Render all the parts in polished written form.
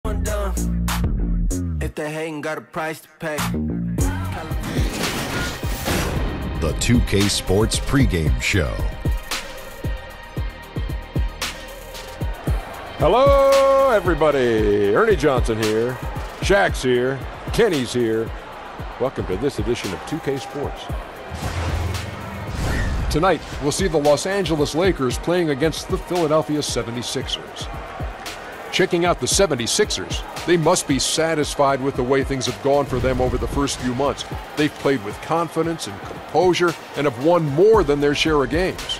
If they hating, got a price to pay. The 2K Sports pregame show. Hello, everybody. Ernie Johnson here. Shaq's here. Kenny's here. Welcome to this edition of 2K Sports. Tonight, we'll see the Los Angeles Lakers playing against the Philadelphia 76ers. Checking out the 76ers, they must be satisfied with the way things have gone for them over the first few months. They've played with confidence and composure and have won more than their share of games.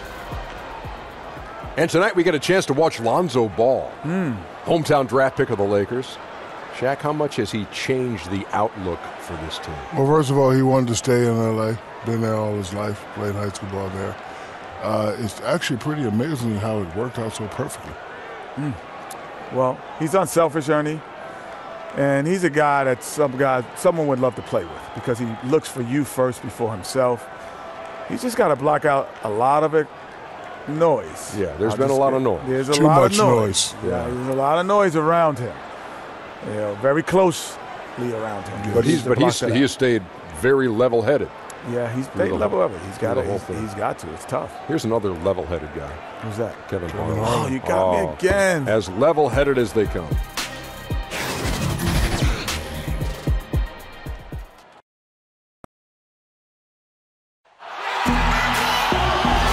And tonight we get a chance to watch Lonzo Ball, hometown draft pick of the Lakers. Shaq, how much has he changed the outlook for this team? Well, first of all, he wanted to stay in L.A., been there all his life, played high school ball there. It's actually pretty amazing how it worked out so perfectly. Well, he's unselfish, Ernie, and he's a guy that someone would love to play with because he looks for you first before himself. He's just got to block out a lot of noise. Yeah, there's been a lot of noise. There's a Too lot much of noise. Yeah, there's a lot of noise around him. You know, very closely around him. But he has stayed very level-headed. Yeah, he's stayed level-headed. He's got to. It's tough. Here's another level-headed guy. Who's that? Kevin Harlan. Oh, you got me again. As level-headed as they come.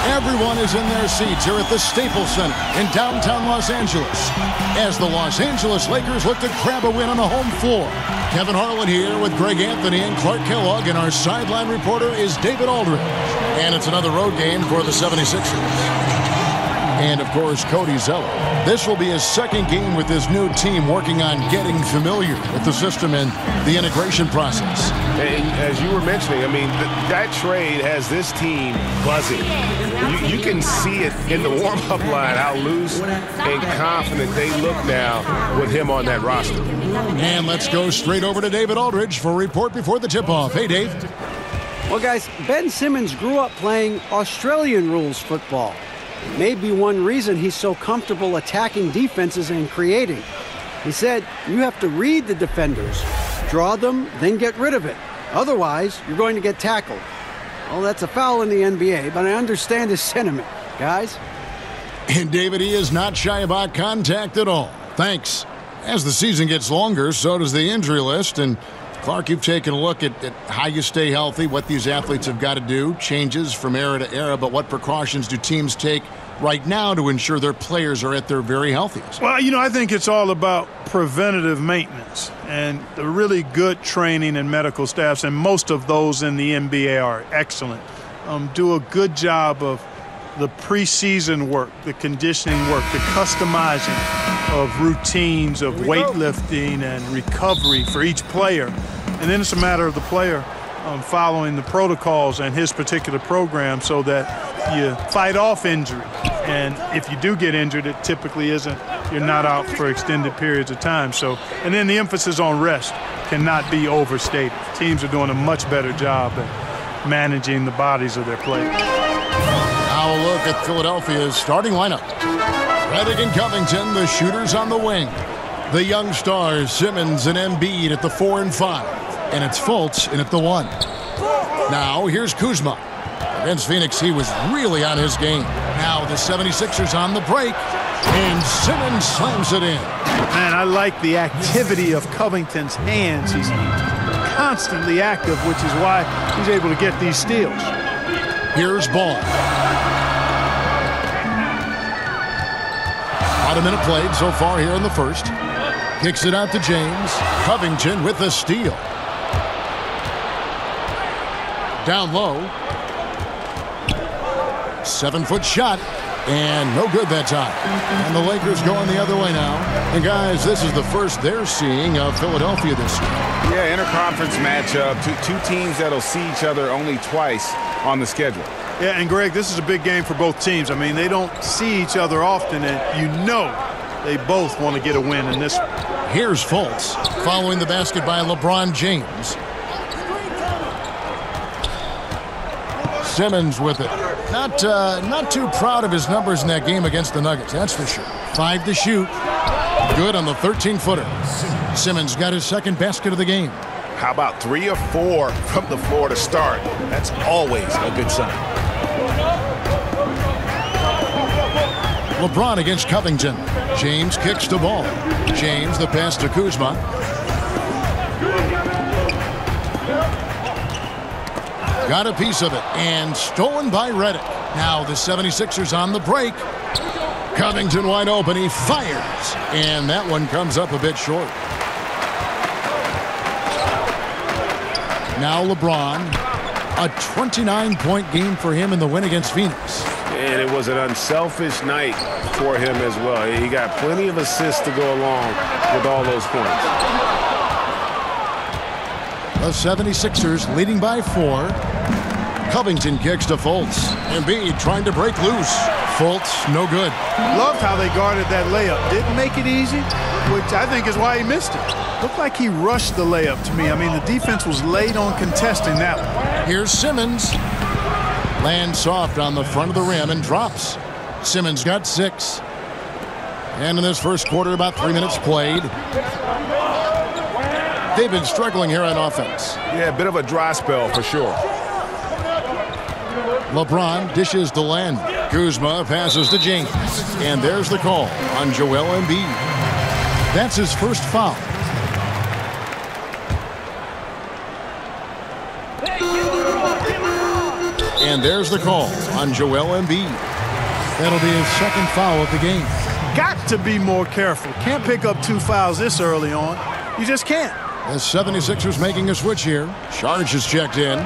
Everyone is in their seats here at the Staples Center in downtown Los Angeles as the Los Angeles Lakers look to grab a win on the home floor. Kevin Harlan here with Greg Anthony and Clark Kellogg, and our sideline reporter is David Aldridge. And it's another road game for the 76ers. And, of course, Cody Zeller. This will be his second game with his new team working on getting familiar with the system and the integration process. And as you were mentioning, I mean, that trade has this team buzzing. You can see it in the warm-up line, how loose and confident they look now with him on that roster. And let's go straight over to David Aldridge for a report before the tip-off. Hey, Dave. Well, guys, Ben Simmons grew up playing Australian rules football. Maybe one reason he's so comfortable attacking defenses and creating. He said, you have to read the defenders, draw them, then get rid of it. Otherwise, you're going to get tackled. Well, that's a foul in the NBA, but I understand his sentiment, guys. And David, he is not shy about contact at all. Thanks. As the season gets longer, so does the injury list. And Clark, you've taken a look at how you stay healthy, what these athletes have got to do, changes from era to era, but what precautions do teams take right now to ensure their players are at their very healthiest? Well, you know, I think it's all about preventative maintenance and the really good training and medical staffs, and most of those in the NBA are excellent. Do a good job of the preseason work, the conditioning work, the customizing of routines of weightlifting and recovery for each player. And then it's a matter of the player following the protocols and his particular program so that you fight off injury. And if you do get injured, it typically isn't, you're not out for extended periods of time. So, and then the emphasis on rest cannot be overstated. Teams are doing a much better job at managing the bodies of their players. Now a look at Philadelphia's starting lineup. Redick and Covington, the shooters on the wing. The young stars, Simmons and Embiid at the 4 and 5. And it's Fultz in at the 1. Now here's Kuzma. Against Phoenix, he was really on his game. Now the 76ers on the break. And Simmons slams it in. Man, I like the activity of Covington's hands. He's constantly active, which is why he's able to get these steals. Here's Ball. About a minute played so far here in the first. Kicks it out to James. Covington with the steal. Down low. 7-foot shot. And no good that time. And the Lakers going the other way now. And guys, this is the first they're seeing of Philadelphia this year. Yeah, interconference matchup. Two teams that'll see each other only twice on the schedule. Yeah, and Greg, this is a big game for both teams. I mean, they don't see each other often, and you know they both want to get a win in this one. Here's Fultz following the basket by LeBron James. Simmons with it. Not too proud of his numbers in that game against the Nuggets, that's for sure. 5 to shoot. Good on the 13-footer. Simmons got his second basket of the game. How about 3 or 4 from the floor to start? That's always a good sign. LeBron against Covington. James kicks the ball. James, the pass to Kuzma. Got a piece of it and stolen by Redick. Now the 76ers on the break. Covington wide open. He fires. And that one comes up a bit short. Now LeBron. A 29-point game for him in the win against Phoenix. And it was an unselfish night for him as well. He got plenty of assists to go along with all those points. The 76ers leading by 4. Covington kicks to Fultz. Embiid trying to break loose. Fultz, no good. Loved how they guarded that layup. Didn't make it easy, which I think is why he missed it. Looked like he rushed the layup to me. I mean, the defense was late on contesting that one. Here's Simmons. Lands soft on the front of the rim and drops. Simmons got 6. And in this first quarter, about 3 minutes played. They've been struggling here on offense. Yeah, a bit of a dry spell for sure. LeBron dishes to Len. Kuzma passes to James. And there's the call on Joel Embiid. That's his first foul. And there's the call on Joel Embiid. That'll be his second foul of the game. Got to be more careful. Can't pick up 2 fouls this early on. You just can't. The 76ers making a switch here. Sharge is checked in.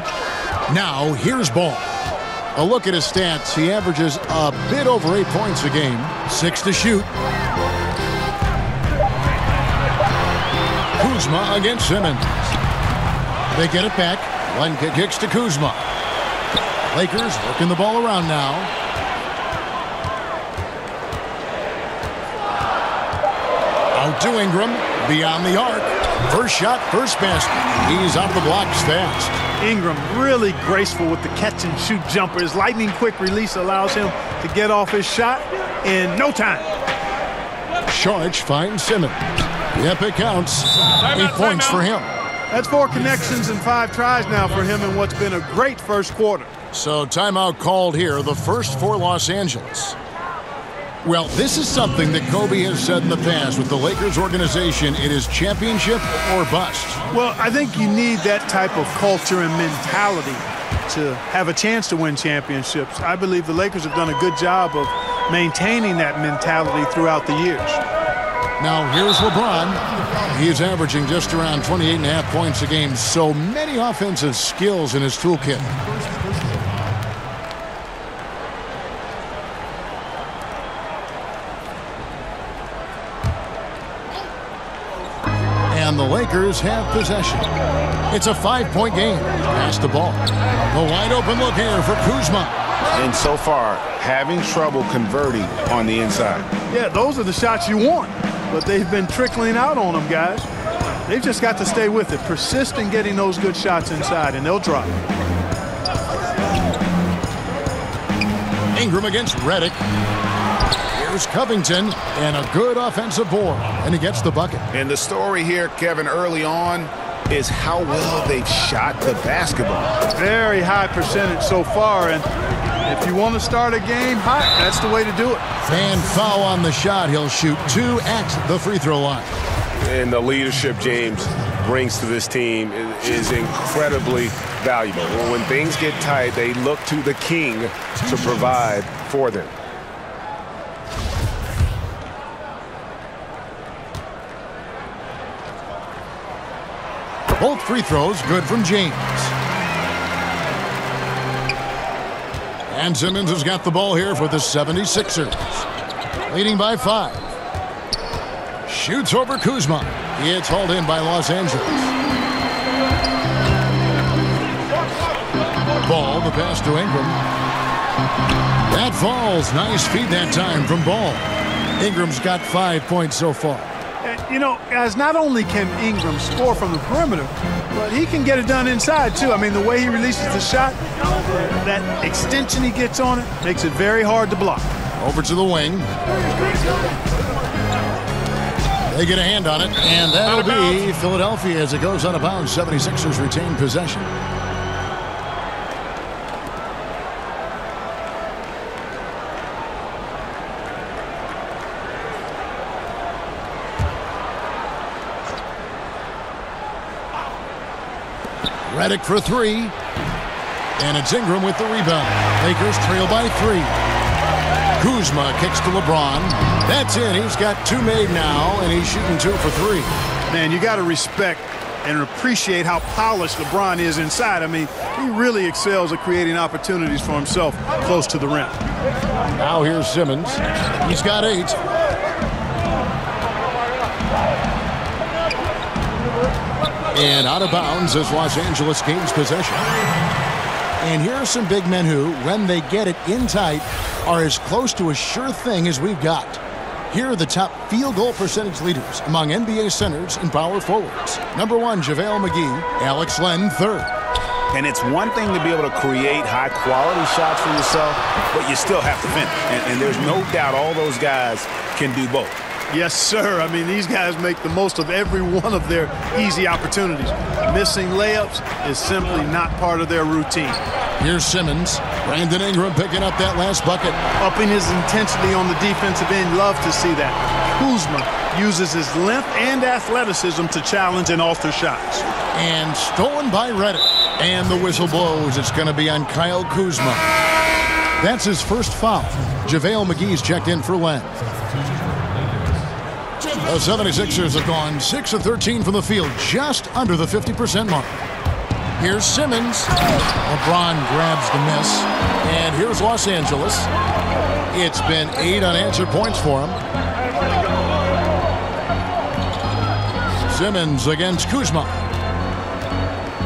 Now here's Ball. A look at his stats. He averages a bit over 8 points a game. 6 to shoot. Kuzma against Simmons. They get it back. Len kicks to Kuzma. Lakers working the ball around now. Out to Ingram. Beyond the arc. First shot, first basket. He's out of the blocks fast. Ingram really graceful with the catch and shoot jumper. His lightning quick release allows him to get off his shot in no time. Sharge finds Simmons. Yep, it counts. 8 points for him. That's 4 connections and 5 tries now for him in what's been a great first quarter. So timeout called here, the first for Los Angeles. Well, this is something that Kobe has said in the past with the Lakers organization. It is championship or bust. Well, I think you need that type of culture and mentality to have a chance to win championships. I believe the Lakers have done a good job of maintaining that mentality throughout the years. Now here's LeBron. He is averaging just around 28.5 points a game. So many offensive skills in his toolkit. And the Lakers have possession. It's a 5-point game. Pass the ball. A wide open look here for Kuzma. And so far, having trouble converting on the inside. Yeah, those are the shots you want. But they've been trickling out on them, guys. They've just got to stay with it. Persist in getting those good shots inside, and they'll drop. Ingram against Redick. Here's Covington, and a good offensive board, and he gets the bucket. And the story here, Kevin, early on is how well they've shot the basketball. Very high percentage so far, and if you want to start a game hot, that's the way to do it. And foul on the shot. He'll shoot 2 at the free throw line. And the leadership James brings to this team is incredibly valuable. When things get tight, they look to the king to provide for them. Both free throws good from James. And Simmons has got the ball here for the 76ers. Leading by 5. Shoots over Kuzma. It's hauled in by Los Angeles. Ball, the pass to Ingram. That falls. Nice feed that time from Ball. Ingram's got 5 points so far. You know, guys, not only can Ingram score from the perimeter, but he can get it done inside, too. I mean, the way he releases the shot, that extension he gets on it, makes it very hard to block. Over to the wing. They get a hand on it, and that'll be Philadelphia as it goes out of bounds. 76ers retain possession. Redick for three. And it's Ingram with the rebound. Lakers trail by 3. Kuzma kicks to LeBron. That's it. He's got 2 made now, and he's shooting 2 for 3. Man, you got to respect and appreciate how polished LeBron is inside. I mean, he really excels at creating opportunities for himself close to the rim. Now here's Simmons. He's got 8. And out of bounds as Los Angeles gains possession. And here are some big men who, when they get it in tight, are as close to a sure thing as we've got. Here are the top field goal percentage leaders among NBA centers and power forwards. Number 1, JaVale McGee. Alex Len, 3rd. And it's one thing to be able to create high-quality shots for yourself, but you still have to finish. And there's no doubt all those guys can do both. Yes, sir. I mean, these guys make the most of every one of their easy opportunities. Missing layups is simply not part of their routine. Here's Simmons. Brandon Ingram picking up that last bucket. Upping his intensity on the defensive end. Love to see that. Kuzma uses his length and athleticism to challenge and alter shots. And stolen by Redick. And the whistle blows. It's going to be on Kyle Kuzma. That's his first foul. JaVale McGee's checked in for Len. The 76ers have gone 6 of 13 from the field, just under the 50% mark. Here's Simmons. LeBron grabs the miss. And here's Los Angeles. It's been 8 unanswered points for him. Simmons against Kuzma.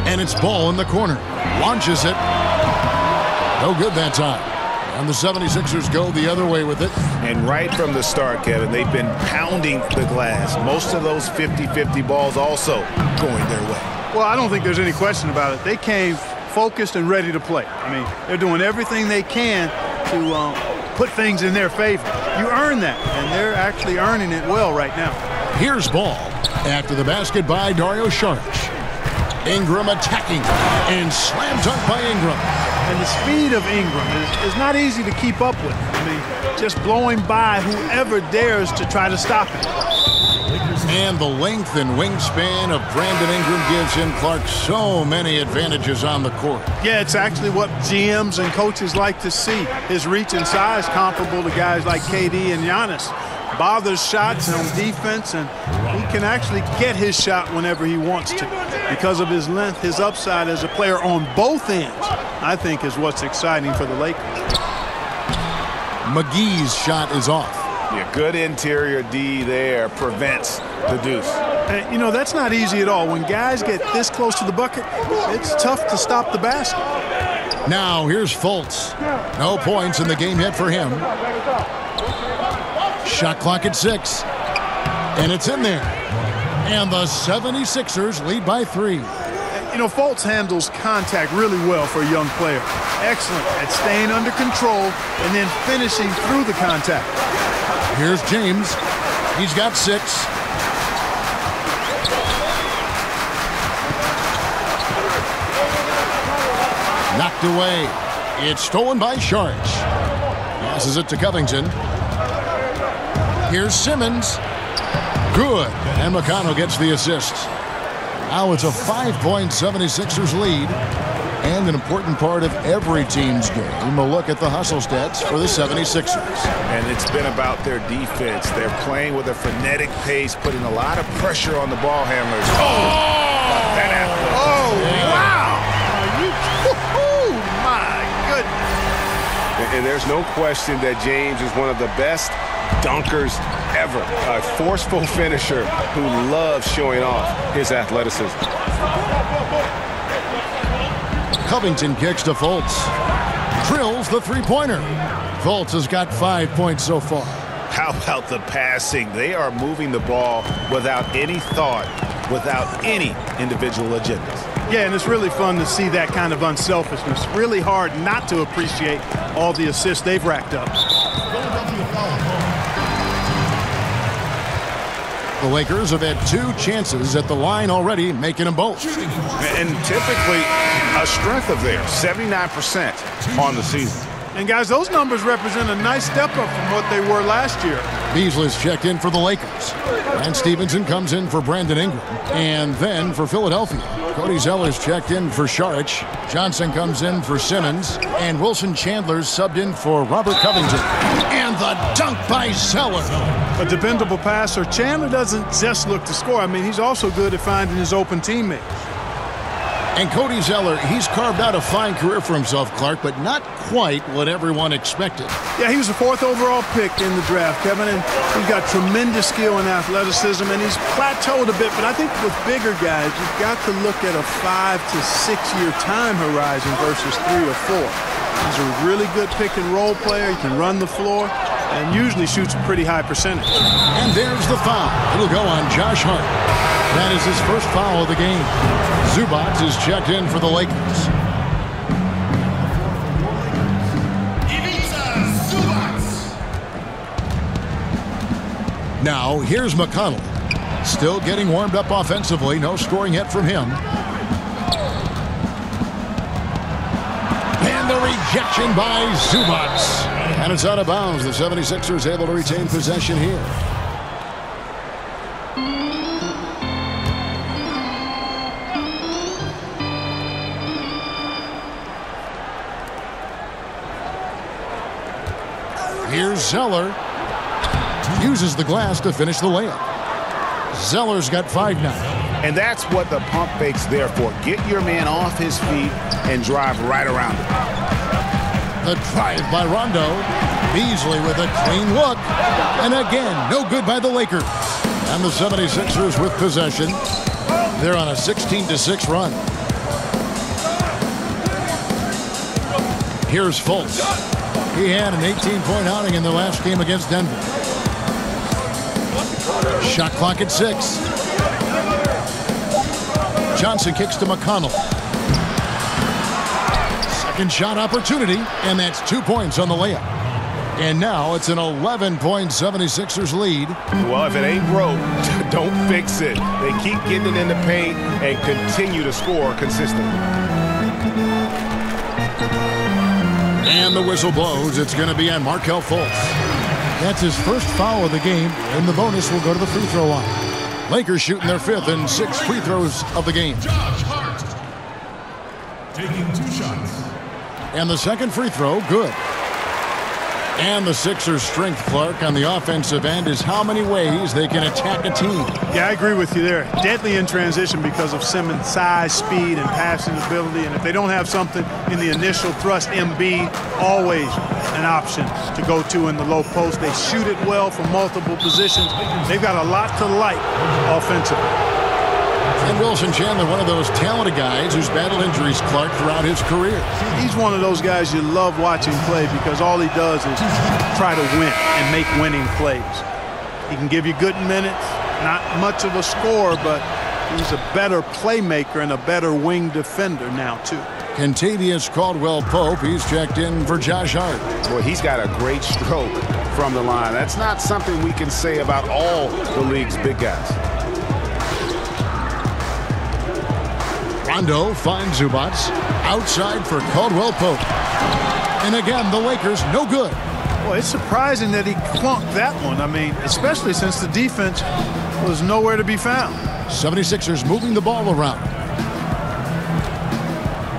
And it's Ball in the corner. Launches it. No good that time. And the 76ers go the other way with it. And right from the start, Kevin, they've been pounding the glass. Most of those 50-50 balls also going their way. Well, I don't think there's any question about it. They came focused and ready to play. I mean, they're doing everything they can to put things in their favor. You earn that, and they're actually earning it well right now. Here's Ball after the basket by Dario Saric. Ingram attacking, and slam dunk by Ingram. And the speed of Ingram is not easy to keep up with. I mean, just blowing by whoever dares to try to stop him. And the length and wingspan of Brandon Ingram gives him, Clark, so many advantages on the court. Yeah, it's actually what GMs and coaches like to see. His reach and size comparable to guys like KD and Giannis. Bothers shots on defense, and he can actually get his shot whenever he wants to. Because of his length, his upside as a player on both ends, I think, is what's exciting for the Lakers. McGee's shot is off. Yeah, good interior D there prevents the deuce. And, you know, that's not easy at all. When guys get this close to the bucket, it's tough to stop the basket. Now here's Fultz. No points in the game yet for him. Shot clock at 6. And it's in there. And the 76ers lead by 3. You know, Fultz handles contact really well for a young player. Excellent at staying under control and then finishing through the contact. Here's James. He's got 6. Knocked away. It's stolen by Saric. Passes it to Covington. Here's Simmons. Good. And McConnell gets the assist. Now it's a 5-point 76ers lead. And an important part of every team's game, a look at the hustle stats for the 76ers. And it's been about their defense. They're playing with a frenetic pace, putting a lot of pressure on the ball handlers. Wow! My goodness. And there's no question that James is one of the best dunkers ever. A forceful finisher who loves showing off his athleticism. Covington kicks to Fultz. Drills the three-pointer. Fultz has got 5 points so far. How about the passing? They are moving the ball without any thought, without any individual agendas. Yeah, and it's really fun to see that kind of unselfishness. Really hard not to appreciate all the assists they've racked up. The Lakers have had 2 chances at the line already, making them both. And typically a strength of theirs, 79% on the season. And, guys, those numbers represent a nice step up from what they were last year. Beasley's checked in for the Lakers. And Stevenson comes in for Brandon Ingram. And then for Philadelphia, Cody Zeller's checked in for Saric. Johnson comes in for Simmons. And Wilson Chandler's subbed in for Robert Covington. And the dunk by Zeller. A dependable passer. Chandler doesn't just look to score. I mean, he's also good at finding his open teammates. And Cody Zeller, he's carved out a fine career for himself, Clark, but not quite what everyone expected. Yeah, he was the 4th overall pick in the draft, Kevin, and he's got tremendous skill and athleticism, and he's plateaued a bit, but I think with bigger guys, you've got to look at a 5 to 6 year time horizon versus 3 or 4. He's a really good pick and roll player. He can run the floor and usually shoots a pretty high percentage. And there's the foul. It'll go on Josh Hart. That is his first foul of the game. Zubac is checked in for the Lakers. Now, here's McConnell. Still getting warmed up offensively. No scoring yet from him. And the rejection by Zubac. And it's out of bounds. The 76ers able to retain possession here. Here's Zeller. Uses the glass to finish the layup. Zeller's got 5 now. And that's what the pump fake's there for. Get your man off his feet and drive right around him. The drive by Rondo. Beasley with a clean look. And again, no good by the Lakers. And the 76ers with possession. They're on a 16-6 run. Here's Fultz. He had an 18-point outing in the last game against Denver. Shot clock at 6. Johnson kicks to McConnell. Second shot opportunity, and that's 2 points on the layup. And now it's an 11-point 76ers lead. Well, if it ain't broke, don't fix it. They keep getting it in the paint and continue to score consistently. And the whistle blows. It's going to be on Markelle Fultz. That's his first foul of the game, and the bonus will go to the free throw line. Lakers shooting their 5th and 6th free throws of the game. Josh Hart taking 2 shots. And the second free throw, good. And the Sixers' strength, Clark, on the offensive end is how many ways they can attack a team. Yeah, I agree with you there. Deadly in transition because of Simmons' size, speed, and passing ability. And if they don't have something in the initial thrust, MB, always an option to go to in the low post. They shoot it well from multiple positions. They've got a lot to like offensively. And Wilson Chandler, one of those talented guys who's battled injuries, Clark, throughout his career. He's one of those guys you love watching play because all he does is try to win and make winning plays. He can give you good minutes, not much of a scorer, but he's a better playmaker and a better wing defender now, too. Kentavious Caldwell-Pope, he's checked in for Josh Hart. Boy, he's got a great stroke from the line. That's not something we can say about all the league's big guys. Rondo finds Zubac. Outside for Caldwell-Pope. And again, the Lakers no good. Well, it's surprising that he clunked that one. I mean, especially since the defense was nowhere to be found. 76ers moving the ball around.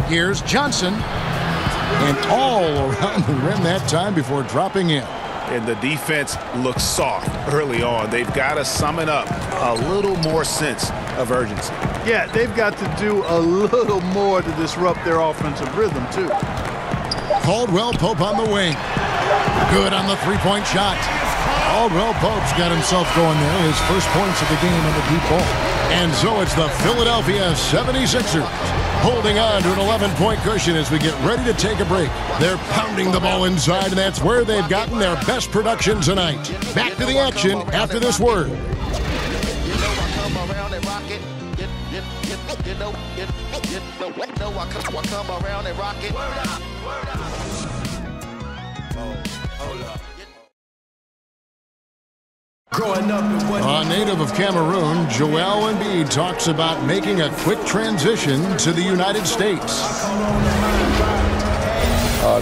Here's Johnson. And all around the rim that time before dropping in. And the defense looks soft early on. They've got to sum it up a little more sense of urgency. Yeah, they've got to do a little more to disrupt their offensive rhythm, too. Caldwell-Pope on the wing. Good on the three-point shot. Caldwell-Pope's got himself going there. His first points of the game on the deep ball. And so it's the Philadelphia 76ers holding on to an 11-point cushion as we get ready to take a break. They're pounding the ball inside, and that's where they've gotten their best production tonight. Back to the action after this word. A native of Cameroon, Joel Embiid talks about making a quick transition to the United States.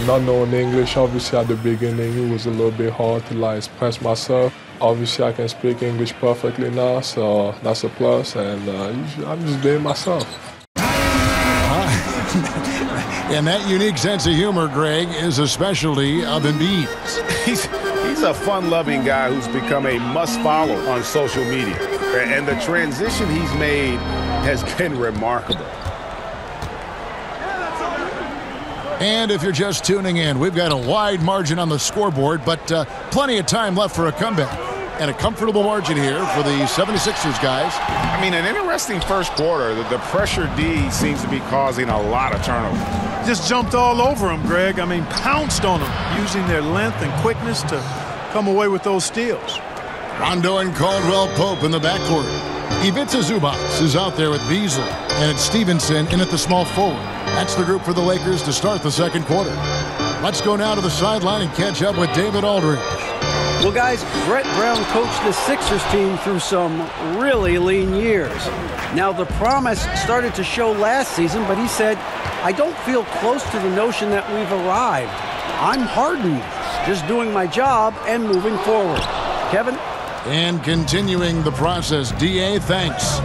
Not knowing English, obviously at the beginning, it was a little bit hard to express myself. Obviously, I can speak English perfectly now, so that's a plus, and I'm just being myself. And that unique sense of humor, Greg, is a specialty of Embiid's. He's a fun-loving guy who's become a must-follow on social media. And the transition he's made has been remarkable. And if you're just tuning in, we've got a wide margin on the scoreboard, but plenty of time left for a comeback. And a comfortable margin here for the 76ers guys. I mean, an interesting first quarter. The pressure D seems to be causing a lot of turnover. Just jumped all over him, Greg. I mean, pounced on him, using their length and quickness to come away with those steals. Rondo and Caldwell Pope in the backcourt. Ivica Zubac is out there with Beasley, and it's Stevenson in at the small forward. That's the group for the Lakers to start the second quarter. Let's go now to the sideline and catch up with David Aldridge. Well, guys, Brett Brown coached the Sixers team through some really lean years. Now, the promise started to show last season, but he said, I don't feel close to the notion that we've arrived. I'm hardened, just doing my job and moving forward. Kevin? And continuing the process, D.A., thanks.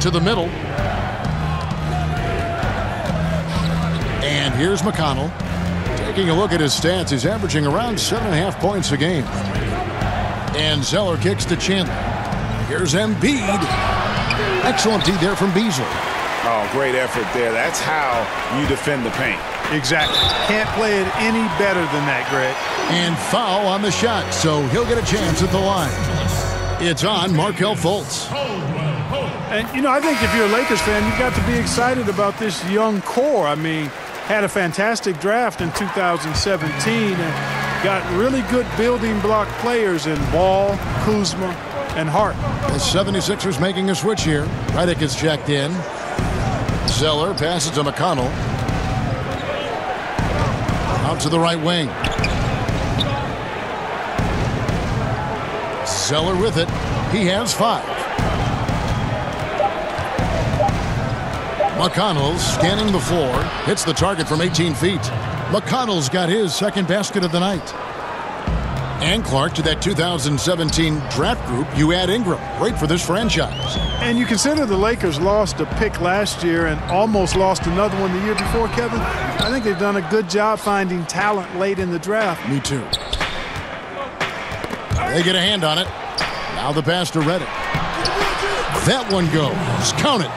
To the middle. And here's McConnell. Taking a look at his stats, he's averaging around 7.5 points a game. And Zeller kicks to Chandler. Here's Embiid. Excellent D there from Beasley. Oh, great effort there. That's how you defend the paint. Exactly. Can't play it any better than that, Greg. And foul on the shot, so he'll get a chance at the line. It's on Markelle Fultz. And, you know, I think if you're a Lakers fan, you've got to be excited about this young core. I mean, had a fantastic draft in 2017 and got really good building block players in Ball, Kuzma, and Hart. The 76ers making a switch here. Redick is checked in. Zeller passes to McConnell. Out to the right wing. Zeller with it. He has 5. McConnell scanning the floor. Hits the target from 18 feet. McConnell's got his second basket of the night. And Clark, to that 2017 draft group, you add Ingram. Great for this franchise. And you consider the Lakers lost a pick last year and almost lost another one the year before, Kevin. I think they've done a good job finding talent late in the draft. Me too. They get a hand on it. Now the pass to Redick. That one goes. Count it.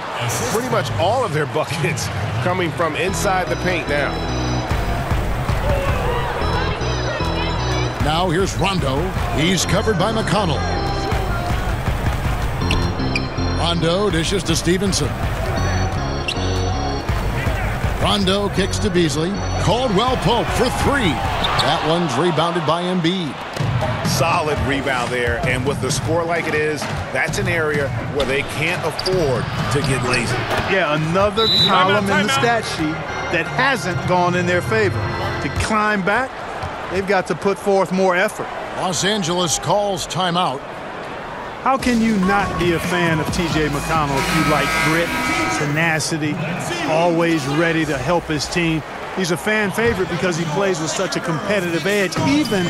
Pretty much all of their buckets coming from inside the paint now. Now here's Rondo. He's covered by McConnell. Rondo dishes to Stevenson. Rondo kicks to Beasley. Caldwell Pope for 3. That one's rebounded by Embiid. Solid rebound there, and with the score like it is, that's an area where they can't afford to get lazy. Yeah, another column in the stat sheet that hasn't gone in their favor. To climb back, they've got to put forth more effort. Los Angeles calls timeout. How can you not be a fan of T.J. McConnell if you like grit, tenacity, always ready to help his team? He's a fan favorite because he plays with such a competitive edge, even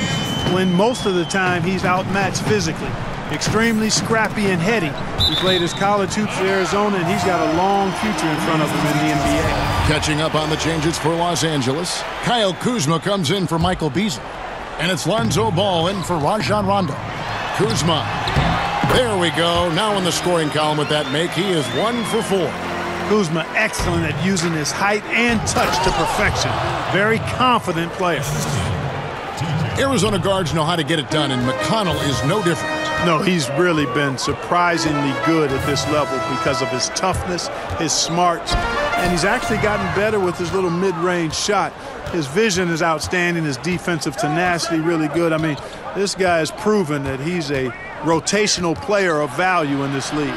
when most of the time he's outmatched physically. Extremely scrappy and heady. He played his college hoops at Arizona, and he's got a long future in front of him in the NBA. Catching up on the changes for Los Angeles, Kyle Kuzma comes in for Michael Beasley. And it's Lonzo Ball in for Rajon Rondo. Kuzma. There we go. Now in the scoring column with that make, he is 1 for 4. Kuzma excellent at using his height and touch to perfection. Very confident player. Arizona guards know how to get it done, and McConnell is no different. No, he's really been surprisingly good at this level because of his toughness, his smarts, and he's actually gotten better with his little mid-range shot. His vision is outstanding, his defensive tenacity really good. I mean, this guy has proven that he's a rotational player of value in this league.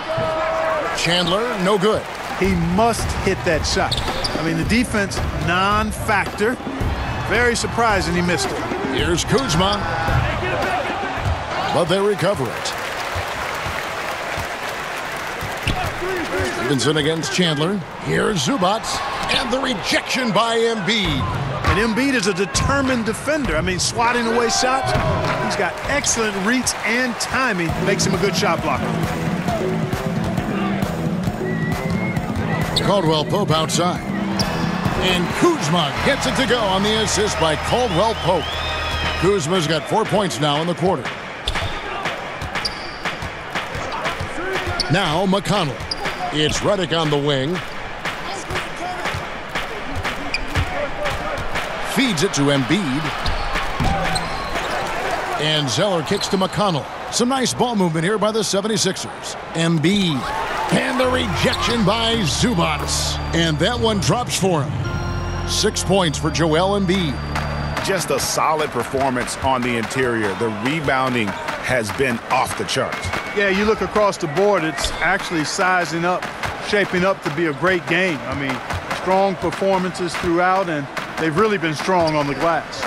Chandler, no good. He must hit that shot. I mean, the defense, non-factor. Very surprising he missed it. Here's Kuzma. but they recover it. Stevenson against Chandler. Here's Zubac, and the rejection by Embiid. And Embiid is a determined defender. I mean, swatting away shots. He's got excellent reach and timing. Makes him a good shot blocker. Caldwell Pope outside. And Kuzma gets it to go on the assist by Caldwell Pope. Kuzma's got 4 points now in the quarter. Now McConnell. It's Redick on the wing. Feeds it to Embiid. And Zeller kicks to McConnell. Some nice ball movement here by the 76ers. Embiid. And the rejection by Zubac. And that one drops for him. 6 points for Joel Embiid. Just a solid performance on the interior. The rebounding has been off the charts. Yeah, you look across the board, it's actually sizing up, shaping up to be a great game. I mean, strong performances throughout, and they've really been strong on the glass.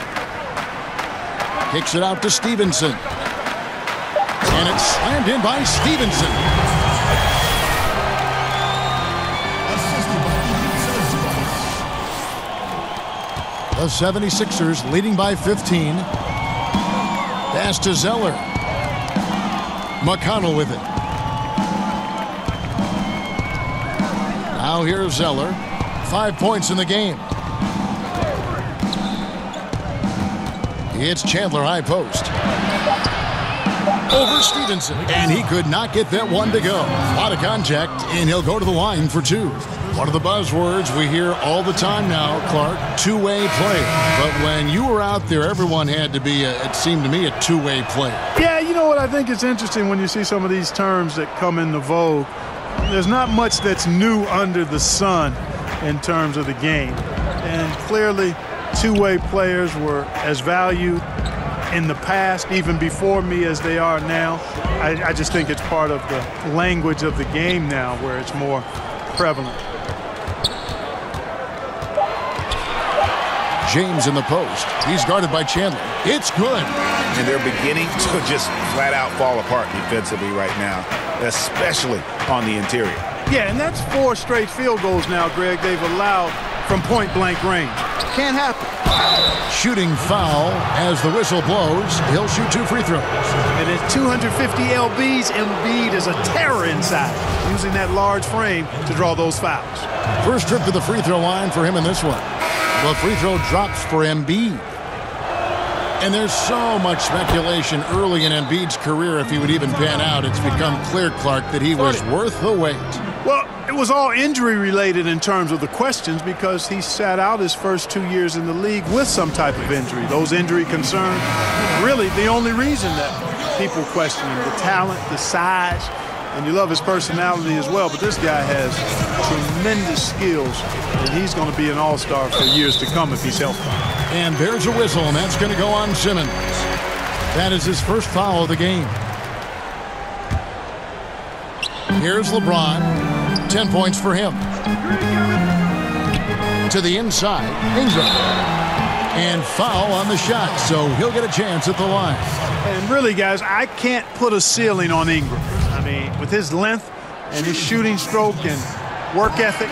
Kicks it out to Stevenson. And it's slammed in by Stevenson. The 76ers leading by 15. Pass to Zeller. McConnell with it. Now here's Zeller. 5 points in the game. It's Chandler high post. Over Stevenson. And he could not get that one to go. A lot of contact, and he'll go to the line for two. One of the buzzwords we hear all the time now, Clark, two-way player. But when you were out there, everyone had to be, it seemed to me, a two-way player. Yeah, you know what? I think it's interesting when you see some of these terms that come into vogue. There's not much that's new under the sun in terms of the game. And clearly, two-way players were as valued in the past, even before me, as they are now. I just think it's part of the language of the game now where it's more prevalent. James in the post. He's guarded by Chandler. It's good. And they're beginning to just flat out fall apart defensively right now, especially on the interior. Yeah, and that's 4 straight field goals now, Greg, they've allowed from point-blank range. Can't happen. Shooting foul as the whistle blows. He'll shoot 2 free throws. And at 250 lbs, Embiid is a terror inside, using that large frame to draw those fouls. First trip to the free throw line for him in this one. The free throw drops for Embiid. And there's so much speculation early in Embiid's career if he would even pan out. It's become clear, Clark, that he was worth the wait. Well, it was all injury-related in terms of the questions because he sat out his first 2 years in the league with some type of injury. Those injury concerns, really the only reason that people question him, the talent, the size, and you love his personality as well. But this guy has tremendous skills, and he's going to be an all-star for years to come if he's healthy. And there's a whistle, and that's going to go on Simmons. That is his first foul of the game. Here's LeBron. 10 points for him. To the inside, Ingram. And foul on the shot, so he'll get a chance at the line. And really, guys, I can't put a ceiling on Ingram. I mean, with his length and his shooting stroke and work ethic,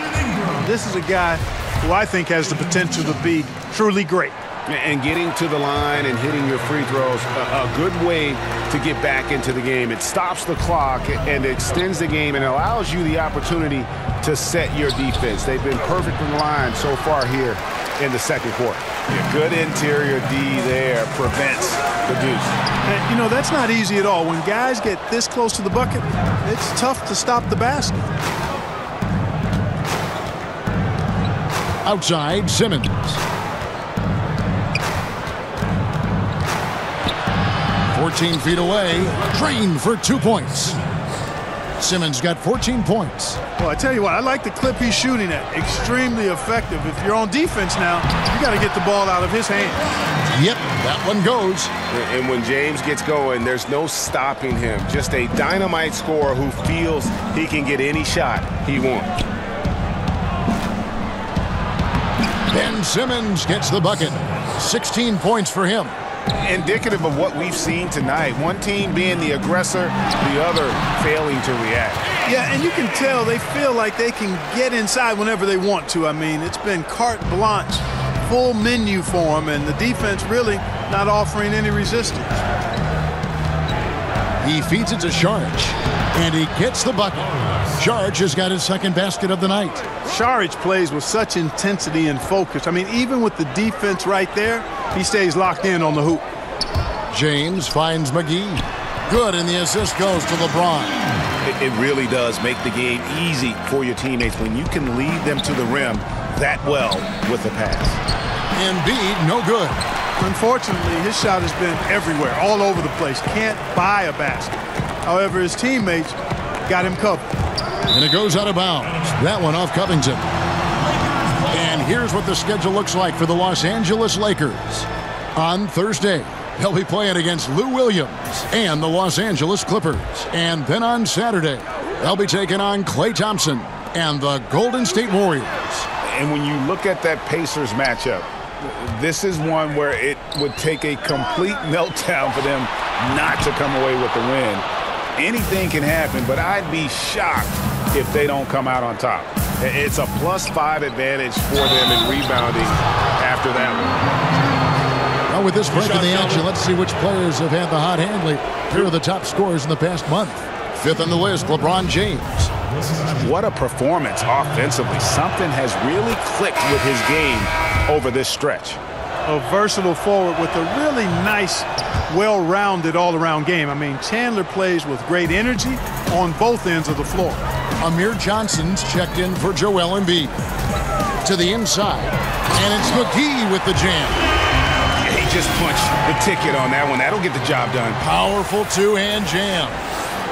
this is a guy who I think has the potential to be truly great. And getting to the line and hitting your free throws, a good way to get back into the game. It stops the clock and extends the game and allows you the opportunity to set your defense. They've been perfect from the line so far here in the second quarter. A good interior D there prevents the deuce. And, you know, that's not easy at all. When guys get this close to the bucket, it's tough to stop the basket. Outside, Simmons. "14 feet away, drained for 2 points. Simmons got 14 points. Well, I tell you what, I like the clip he's shooting at. Extremely effective. If you're on defense now, you got to get the ball out of his hands. Yep, that one goes. And when James gets going, there's no stopping him. Just a dynamite scorer who feels he can get any shot he wants. Ben Simmons gets the bucket. 16 points for him. Indicative of what we've seen tonight. One team being the aggressor, the other failing to react. Yeah, and you can tell they feel like they can get inside whenever they want to. I mean, it's been carte blanche, full menu for them, and the defense really not offering any resistance. He feeds it to Sharge, and he gets the bucket. Sharge has got his second basket of the night. Sharge plays with such intensity and focus. I mean, even with the defense right there, he stays locked in on the hoop. James finds McGee. Good, and the assist goes to LeBron. It really does make the game easy for your teammates when you can lead them to the rim that well with the pass. Embiid, no good. Unfortunately, his shot has been everywhere, all over the place. Can't buy a basket. However, his teammates got him covered. And it goes out of bounds. That one off Covington. And here's what the schedule looks like for the Los Angeles Lakers. On Thursday, they'll be playing against Lou Williams and the Los Angeles Clippers. And then on Saturday, they'll be taking on Klay Thompson and the Golden State Warriors. And when you look at that Pacers matchup, this is one where it would take a complete meltdown for them not to come away with the win. Anything can happen, but I'd be shocked if they don't come out on top. It's a +5 advantage for them in rebounding after that one. Well, with this break in the action, let's see which players have had the hot hand lately. Here are the top scorers in the past month. Fifth on the list, LeBron James. What a performance offensively. Something has really clicked with his game over this stretch. A versatile forward with a really nice, well-rounded all-around game. I mean, Chandler plays with great energy on both ends of the floor. Amir Johnson's checked in for Joel Embiid. To the inside, and it's McGee with the jam. Yeah, he just punched the ticket on that one. That'll get the job done. Powerful two-hand jam.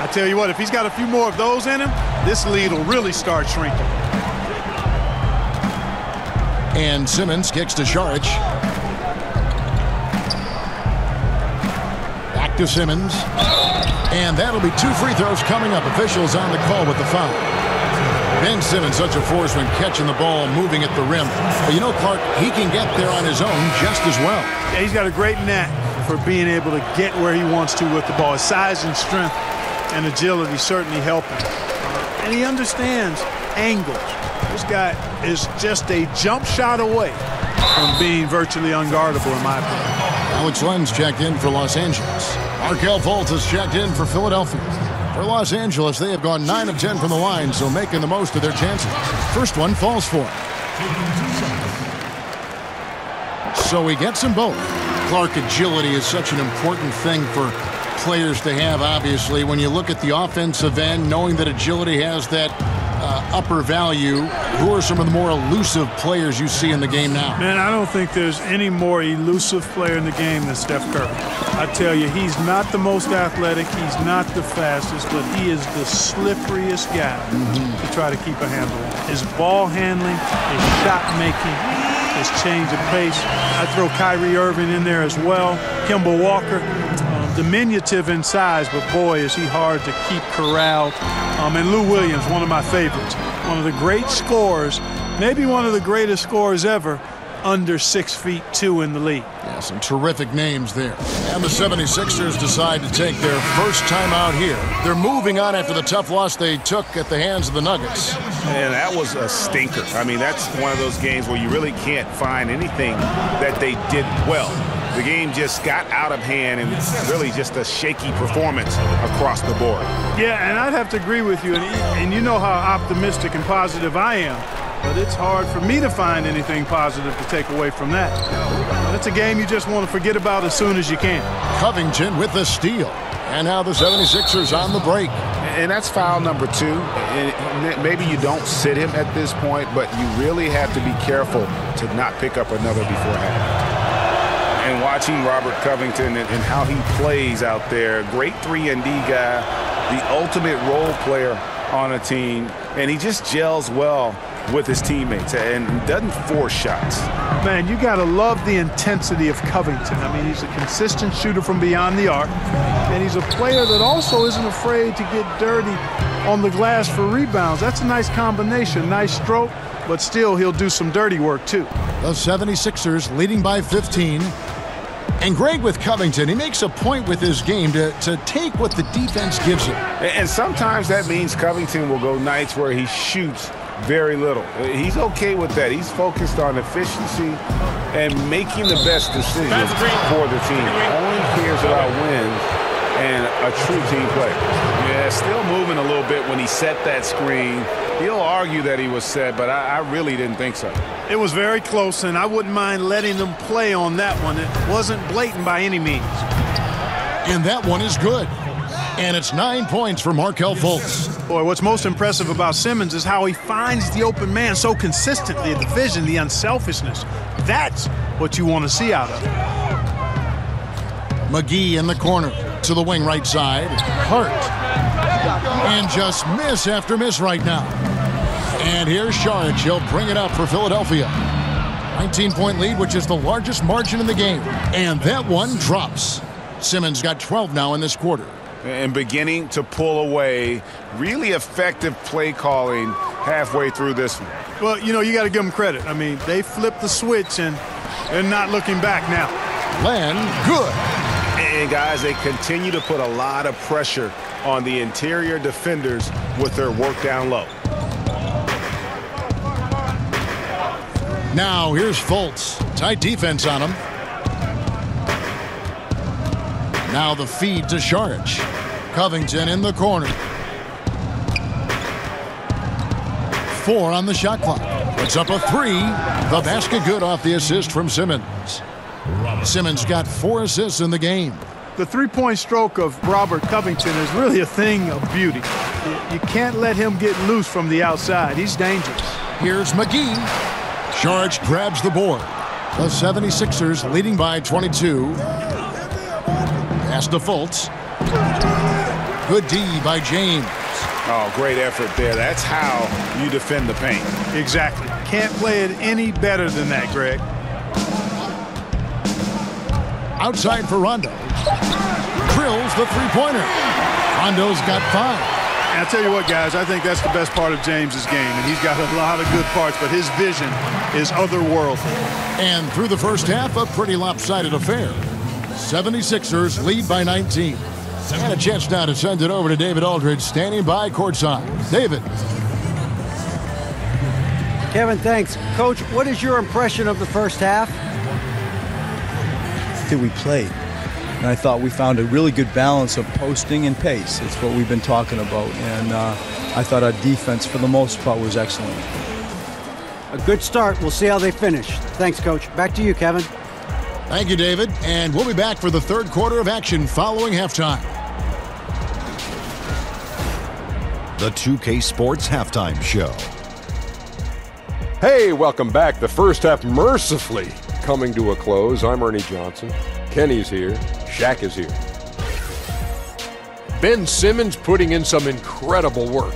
I tell you what, if he's got a few more of those in him, this lead will really start shrinking. And Simmons kicks to Sharge. Back to Simmons. And that'll be 2 free throws coming up. Officials on the call with the foul. Ben Simmons, such a force when catching the ball, moving at the rim. But you know, Clark, he can get there on his own just as well. Yeah, he's got a great knack for being able to get where he wants to with the ball. His size and strength and agility certainly help him. And he understands angles. This guy is just a jump shot away from being virtually unguardable, in my opinion. Alex Len's checked in for Los Angeles. Markelle Fultz has checked in for Philadelphia. For Los Angeles, they have gone 9 of 10 from the line, so making the most of their chances. First one falls for him. So he gets them both. Clark, agility is such an important thing for players to have, obviously. When you look at the offensive end, knowing that agility has that upper value, who are some of the more elusive players you see in the game now? Man, I don't think there's any more elusive player in the game than Steph Curry. I tell you, he's not the most athletic, he's not the fastest, but he is the slipperiest guy to try to keep a handle on. His ball handling, his shot making, his change of pace. I throw Kyrie Irving in there as well. Kemba Walker, diminutive in size, but boy, is he hard to keep corralled. And Lou Williams, one of my favorites. One of the great scorers, maybe one of the greatest scorers ever, under 6'2" in the league. Yeah, some terrific names there. And the 76ers decide to take their first time out here. They're moving on after the tough loss they took at the hands of the Nuggets. And that was a stinker. I mean, that's one of those games where you really can't find anything that they did well. The game just got out of hand and really just a shaky performance across the board. Yeah, and I'd have to agree with you. And you know how optimistic and positive I am. But it's hard for me to find anything positive to take away from that. But it's a game you just want to forget about as soon as you can. Covington with the steal. And now the 76ers on the break. And that's foul number 2. And maybe you don't sit him at this point, but you really have to be careful to not pick up another before half. And watching Robert Covington and how he plays out there, great 3-and-D guy, the ultimate role player on a team, and he just gels well with his teammates and doesn't force shots. Man, you got to love the intensity of Covington. I mean, he's a consistent shooter from beyond the arc, and he's a player that also isn't afraid to get dirty on the glass for rebounds. That's a nice combination, nice stroke, but still he'll do some dirty work too. The 76ers leading by 15. And Greg, with Covington, he makes a point with his game to take what the defense gives him. And sometimes that means Covington will go nights where he shoots very little. He's okay with that. He's focused on efficiency and making the best decisions for the team. Only cares about wins and a true team play. Yeah, still moving a little bit when he set that screen. He'll argue that he was set, but I really didn't think so. It was very close, and I wouldn't mind letting them play on that one. It wasn't blatant by any means. And that one is good. And it's 9 points for Markelle Fultz. Boy, what's most impressive about Simmons is how he finds the open man so consistently, the vision, the unselfishness. That's what you want to see out of him. McGee in the corner to the wing right side. Hart. And just miss after miss right now. And here's Saric. He'll bring it up for Philadelphia. 19-point lead, which is the largest margin in the game. And that one drops. Simmons got 12 now in this quarter. And beginning to pull away. Really effective play calling halfway through this one. Well, you know, you got to give them credit. I mean, they flipped the switch, and they're not looking back now. Len, good. And, guys, they continue to put a lot of pressure on the interior defenders with their work down low. Now here's Fultz. Tight defense on him. Now the feed to Saric. Covington in the corner. 4 on the shot clock. Puts up a 3. The basket good off the assist from Simmons. Simmons got 4 assists in the game. The three-point stroke of Robert Covington is really a thing of beauty. You can't let him get loose from the outside. He's dangerous. Here's McGee. Saric grabs the board. The 76ers leading by 22. Pass to Fultz. Good D by James. Oh, great effort there. That's how you defend the paint. Exactly. Can't play it any better than that, Greg. Outside for Rondo. Drills the three-pointer. Rondo's got 5. And I'll tell you what, guys, I think that's the best part of James's game. And he's got a lot of good parts, but his vision is otherworldly. And through the first half, a pretty lopsided affair. 76ers lead by 19. And a chance now to send it over to David Aldridge, standing by courtside. David. Kevin, thanks. Coach, what is your impression of the first half? That we played. And I thought we found a really good balance of posting and pace. It's what we've been talking about. And I thought our defense, for the most part, was excellent. A good start. We'll see how they finish. Thanks, Coach. Back to you, Kevin. Thank you, David. And we'll be back for the third quarter of action following halftime. The 2K Sports Halftime Show. Hey, welcome back. The first half mercifully coming to a close. I'm Ernie Johnson. Kenny's here. Shaq is here. Ben Simmons putting in some incredible work.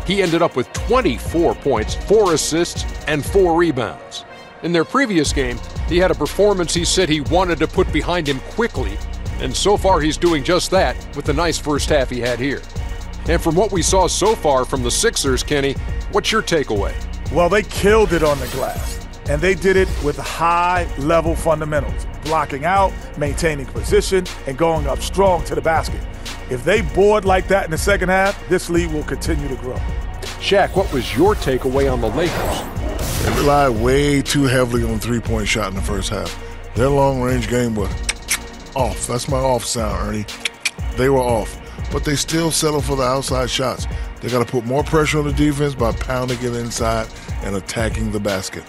He ended up with 24 points, 4 assists, and 4 rebounds. In their previous game, he had a performance he said he wanted to put behind him quickly, and so far he's doing just that with the nice first half he had here. And from what we saw so far from the Sixers, Kenny, what's your takeaway? Well, they killed it on the glass, and they did it with high-level fundamentals, blocking out, maintaining position, and going up strong to the basket. If they board like that in the second half, this lead will continue to grow. Shaq, what was your takeaway on the Lakers? They relied way too heavily on the three-point shot in the first half. Their long-range game was off. That's my off sound, Ernie. They were off. But they still settle for the outside shots. They got to put more pressure on the defense by pounding it inside and attacking the basket.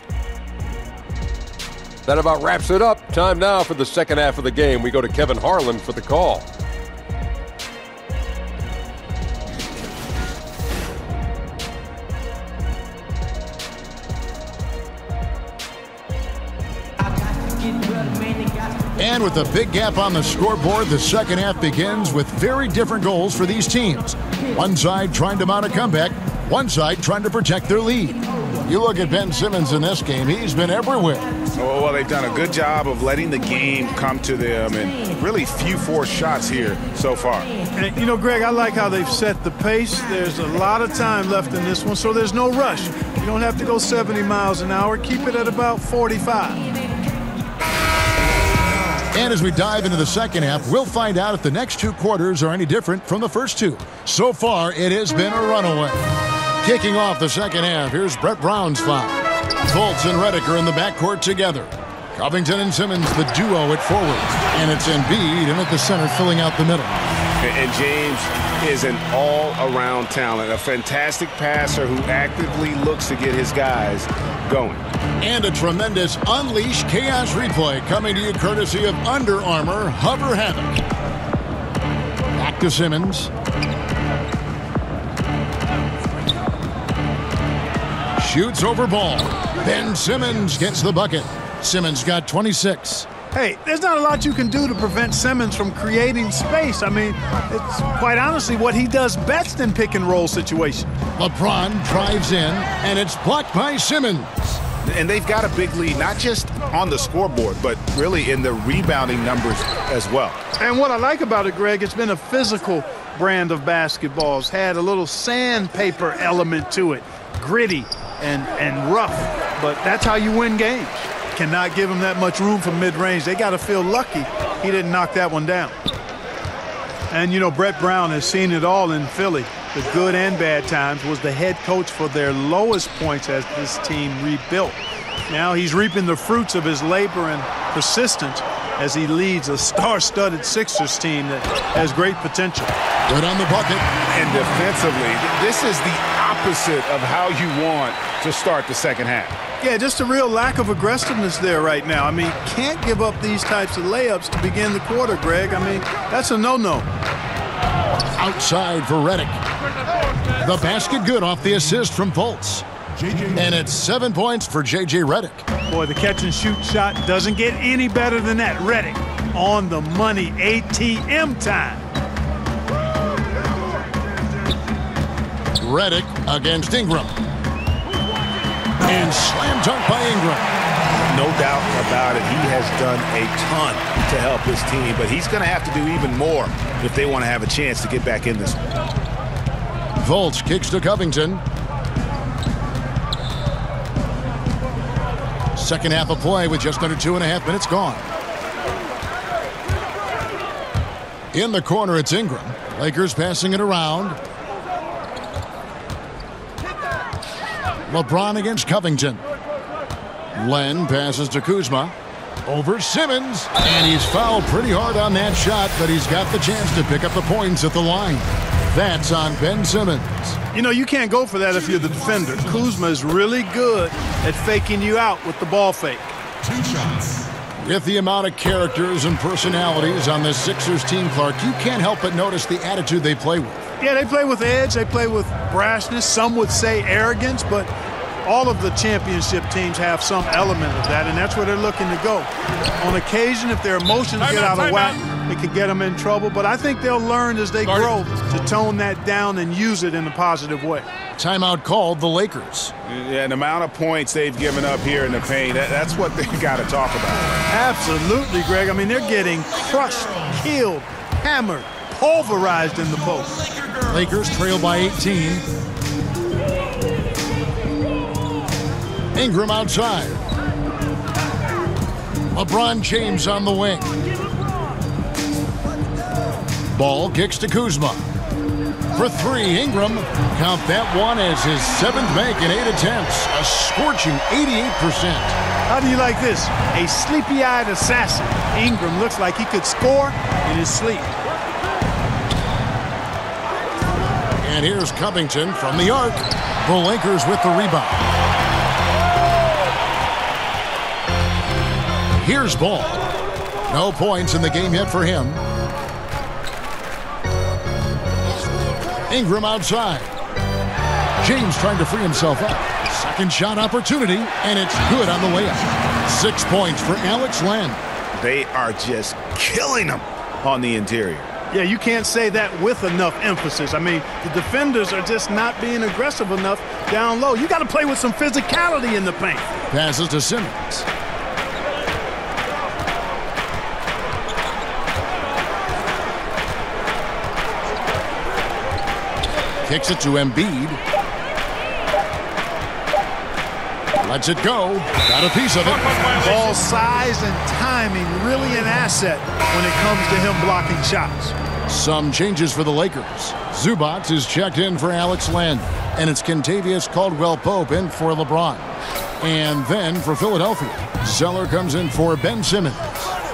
That about wraps it up. Time now for the second half of the game. We go to Kevin Harlan for the call. And with a big gap on the scoreboard, the second half begins with very different goals for these teams. One side trying to mount a comeback, one side trying to protect their lead. You look at Ben Simmons in this game, he's been everywhere. Oh, well, they've done a good job of letting the game come to them, and really few forced shots here so far. And, you know, Greg, I like how they've set the pace. There's a lot of time left in this one, so there's no rush. You don't have to go 70 miles an hour. Keep it at about 45. And as we dive into the second half, we'll find out if the next 2 quarters are any different from the first 2. So far, it has been a runaway. Kicking off the second half, here's Brett Brown's foul. Fultz and Redick are in the backcourt together. Covington and Simmons, the duo at forward. And it's Embiid in at the center, filling out the middle. And James is an all-around talent, a fantastic passer who actively looks to get his guys going. And a tremendous Unleash Chaos replay coming to you courtesy of Under Armour Hover Havoc. Back to Simmons. Shoots over ball. Ben Simmons gets the bucket. Simmons got 26. Hey, there's not a lot you can do to prevent Simmons from creating space. I mean, it's quite honestly what he does best in pick-and-roll situations. LeBron drives in, and it's blocked by Simmons. And they've got a big lead, not just on the scoreboard, but really in the rebounding numbers as well. And what I like about it, Greg, it's been a physical brand of basketball. It's had a little sandpaper element to it, gritty and rough, but that's how you win games. Cannot give him that much room from mid-range. They got to feel lucky he didn't knock that one down. And, you know, Brett Brown has seen it all in Philly. The good and bad times, was the head coach for their lowest points as this team rebuilt. Now he's reaping the fruits of his labor and persistence as he leads a star-studded Sixers team that has great potential. Good on the bucket. And defensively, this is the opposite of how you want to start the second half. Yeah, just a real lack of aggressiveness there right now. I mean, can't give up these types of layups to begin the quarter, Greg. I mean, that's a no-no. Outside for Redick. The basket good off the assist from Fultz. And it's 7 points for J.J. Redick. Boy, the catch-and-shoot shot doesn't get any better than that. Redick on the money, ATM time. Redick against Ingram. And slam dunk by Ingram. No doubt about it. He has done a ton to help his team, but he's going to have to do even more if they want to have a chance to get back in this one. Fultz kicks to Covington. Second half of play with just under 2.5 minutes gone. In the corner, it's Ingram. Lakers passing it around. LeBron against Covington. Len passes to Kuzma. Over Simmons. And he's fouled pretty hard on that shot, but he's got the chance to pick up the points at the line. That's on Ben Simmons. You know, you can't go for that if you're the defender. Kuzma is really good at faking you out with the ball fake. 2 shots. With the amount of characters and personalities on this Sixers team, Clark, you can't help but notice the attitude they play with. Yeah, they play with edge. They play with brashness. Some would say arrogance, but all of the championship teams have some element of that, and that's where they're looking to go. On occasion, if their emotions get out of whack, it could get them in trouble, but I think they'll learn as they grow to tone that down and use it in a positive way. Timeout called the Lakers. Yeah, the amount of points they've given up here in the paint, that's what they've got to talk about. Absolutely, Greg. I mean, they're getting crushed, killed, hammered, pulverized in the post. Lakers trail by 18. Ingram outside. LeBron James on the wing. Ball kicks to Kuzma. For 3, Ingram. Count that one as his 7th make in 8 attempts. A scorching 88%. How do you like this? A sleepy-eyed assassin. Ingram looks like he could score in his sleep. And here's Covington from the arc. The Lakers with the rebound. Here's Ball. No points in the game yet for him. Ingram outside. James trying to free himself up. Second shot opportunity, and it's good on the layup. 6 points for Alex Len. They are just killing them on the interior. Yeah, you can't say that with enough emphasis. I mean, the defenders are just not being aggressive enough down low. You got to play with some physicality in the paint. Passes to Simmons. Kicks it to Embiid. Lets it go. Got a piece of it. Ball size and timing really an asset when it comes to him blocking shots. Some changes for the Lakers. Zubac is checked in for Alex Len. And it's Kentavious Caldwell-Pope in for LeBron. And then for Philadelphia, Zeller comes in for Ben Simmons.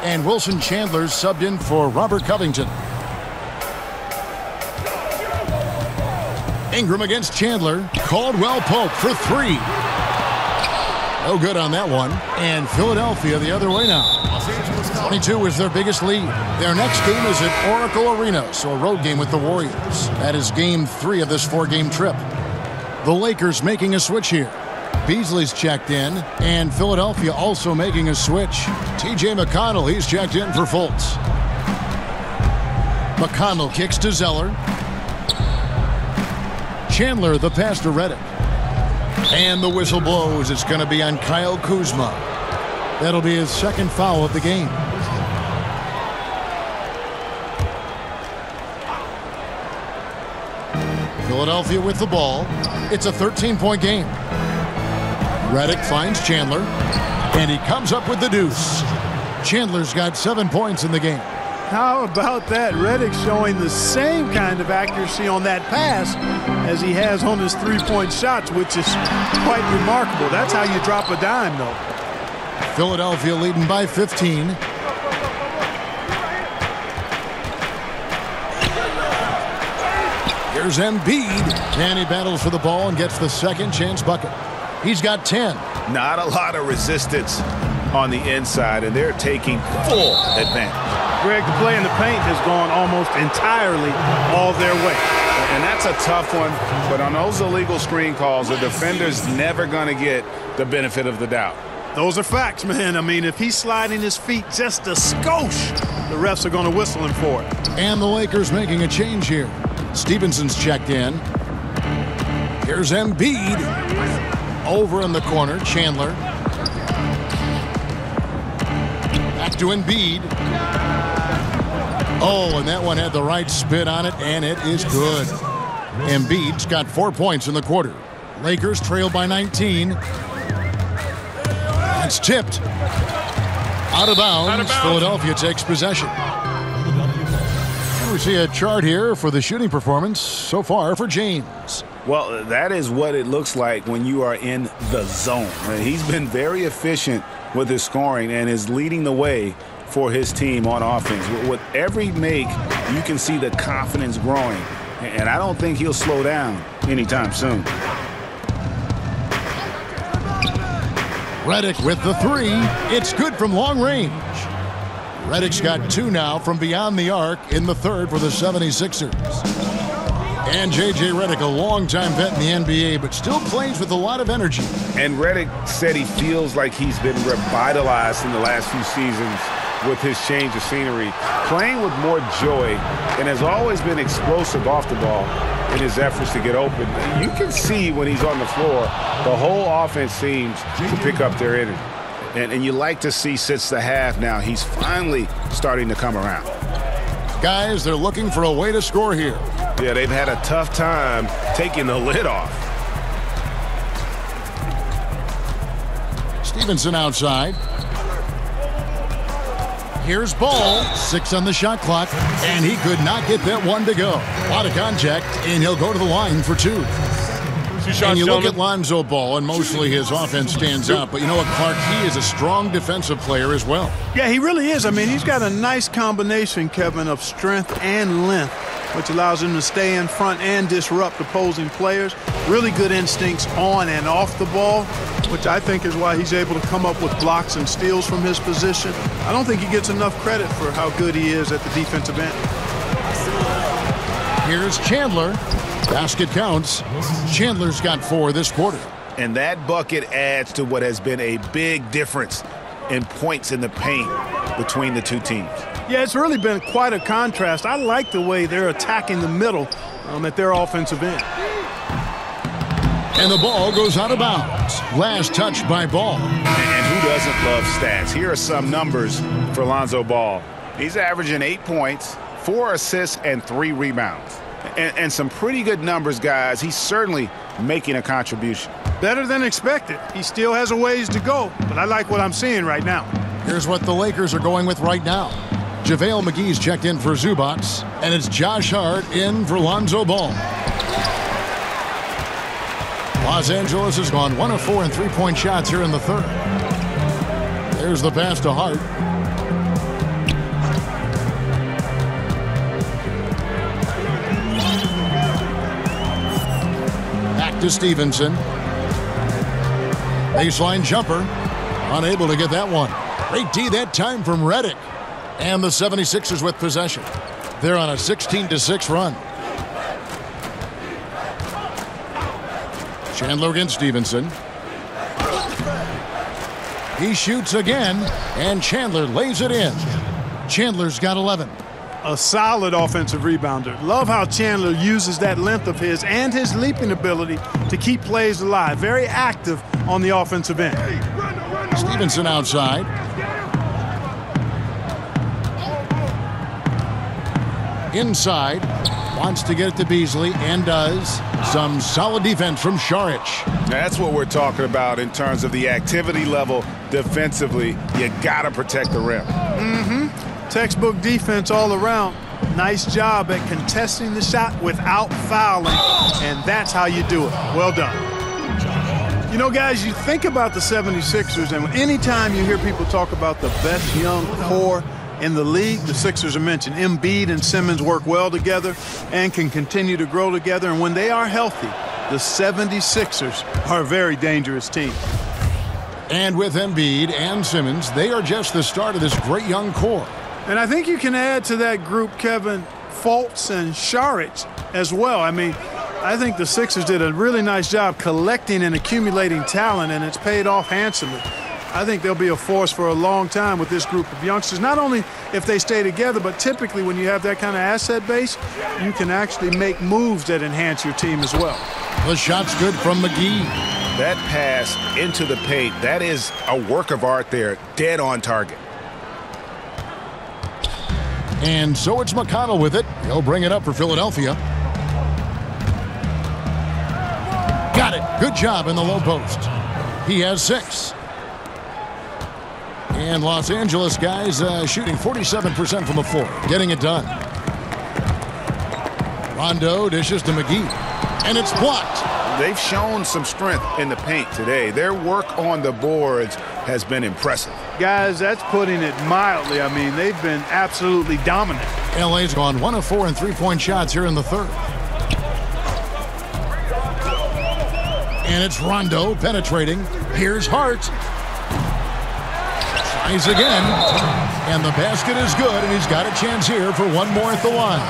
And Wilson Chandler's subbed in for Robert Covington. Ingram against Chandler. Caldwell-Pope for three. No good on that one. And Philadelphia the other way now. 22 is their biggest lead. Their next game is at Oracle Arena, so a road game with the Warriors. That is game 3 of this 4-game trip. The Lakers making a switch here. Beasley's checked in, and Philadelphia also making a switch. T.J. McConnell, he's checked in for Fultz. McConnell kicks to Zeller. Chandler, the pass to Redick. And the whistle blows. It's going to be on Kyle Kuzma. That'll be his second foul of the game. Philadelphia with the ball. It's a 13-point game. Redick finds Chandler, and he comes up with the deuce. Chandler's got 7 points in the game. How about that? Redick showing the same kind of accuracy on that pass as he has on his three-point shots, which is quite remarkable. That's how you drop a dime, though. Philadelphia leading by 15. Here's Embiid, and he battles for the ball and gets the second chance bucket. He's got 10. Not a lot of resistance on the inside, and they're taking full advantage. Greg, the play in the paint has gone almost entirely all their way. And that's a tough one, but on those illegal screen calls, the defender's never going to get the benefit of the doubt. Those are facts, man. I mean, if he's sliding his feet just a skosh, the refs are going to whistle him for it. And the Lakers making a change here. Stevenson's checked in. Here's Embiid. Over in the corner, Chandler. Back to Embiid. Oh, and that one had the right spin on it, and it is good. Embiid's got 4 points in the quarter. Lakers trail by 19. It's tipped. Out of bounds. Philadelphia takes possession. We see a chart here for the shooting performance so far for James. Well, that is what it looks like when you are in the zone. He's been very efficient with his scoring and is leading the way for his team on offense. With every make, you can see the confidence growing. And I don't think he'll slow down anytime soon. Redick with the three. It's good from long range. Redick's got 2 now from beyond the arc in the third for the 76ers. And J.J. Redick, a longtime vet in the NBA, but still plays with a lot of energy. And Redick said he feels like he's been revitalized in the last few seasons with his change of scenery, playing with more joy, and has always been explosive off the ball in his efforts to get open. You can see when he's on the floor, the whole offense seems to pick up their energy. And you like to see since the half now, he's finally starting to come around. Guys, they're looking for a way to score here. Yeah, they've had a tough time taking the lid off. Stevenson outside. Here's Ball. 6 on the shot clock, and he could not get that one to go. A lot of contact, and he'll go to the line for 2. And you look at Lonzo Ball, and mostly his offense stands out. But you know what, Clark? He is a strong defensive player as well. Yeah, he really is. I mean, he's got a nice combination, Kevin, of strength and length, which allows him to stay in front and disrupt opposing players. Really good instincts on and off the ball, which I think is why he's able to come up with blocks and steals from his position. I don't think he gets enough credit for how good he is at the defensive end. Here's Chandler. Basket counts. Chandler's got 4 this quarter. And that bucket adds to what has been a big difference in points in the paint between the two teams. Yeah, it's really been quite a contrast. I like the way they're attacking the middle at their offensive end. And the ball goes out of bounds. Last touch by Ball. And who doesn't love stats? Here are some numbers for Lonzo Ball. He's averaging 8 points, 4 assists, and 3 rebounds. and some pretty good numbers, guys. He's certainly making a contribution. Better than expected. He still has a ways to go, but I like what I'm seeing right now. Here's what the Lakers are going with right now. JaVale McGee's checked in for Zubats, and it's Josh Hart in for Lonzo Ball. Los Angeles has gone 1 of 4 in three-point shots here in the third. There's the pass to Hart. Back to Stevenson. Baseline jumper. Unable to get that one. Great D that time from Redick. And the 76ers with possession. They're on a 16-6 run. Chandler against Stevenson. He shoots again, and Chandler lays it in. Chandler's got 11. A solid offensive rebounder. Love how Chandler uses that length of his and his leaping ability to keep plays alive. Very active on the offensive end. Stevenson outside. Inside. Wants to get it to Beasley, and does. Some solid defense from Šarić. That's what we're talking about in terms of the activity level defensively. You got to protect the rim. Textbook defense all around. Nice job at contesting the shot without fouling, and that's how you do it. Well done. You know, guys, you think about the 76ers, and anytime you hear people talk about the best young core in the league, the Sixers are mentioned. Embiid and Simmons work well together and can continue to grow together. And when they are healthy, the 76ers are a very dangerous team. And with Embiid and Simmons, they are just the start of this great young core. And I think you can add to that group, Kevin, Fultz and Šarić as well. I mean, I think the Sixers did a really nice job collecting and accumulating talent, and it's paid off handsomely. I think they'll be a force for a long time with this group of youngsters, not only if they stay together, but typically when you have that kind of asset base, you can actually make moves that enhance your team as well. The shot's good from McGee. That pass into the paint, that is a work of art there, dead on target. And so it's McConnell with it. He'll bring it up for Philadelphia. Got it. Good job in the low post. He has 6. And Los Angeles guys shooting 47% from the floor, getting it done. Rondo dishes to McGee, and it's blocked. They've shown some strength in the paint today. Their work on the boards has been impressive. Guys, that's putting it mildly. I mean, they've been absolutely dominant. LA's gone 1 of 4 in three-point shots here in the third. And it's Rondo penetrating. Here's Hart. Tries again. And the basket is good, and he's got a chance here for one more at the line.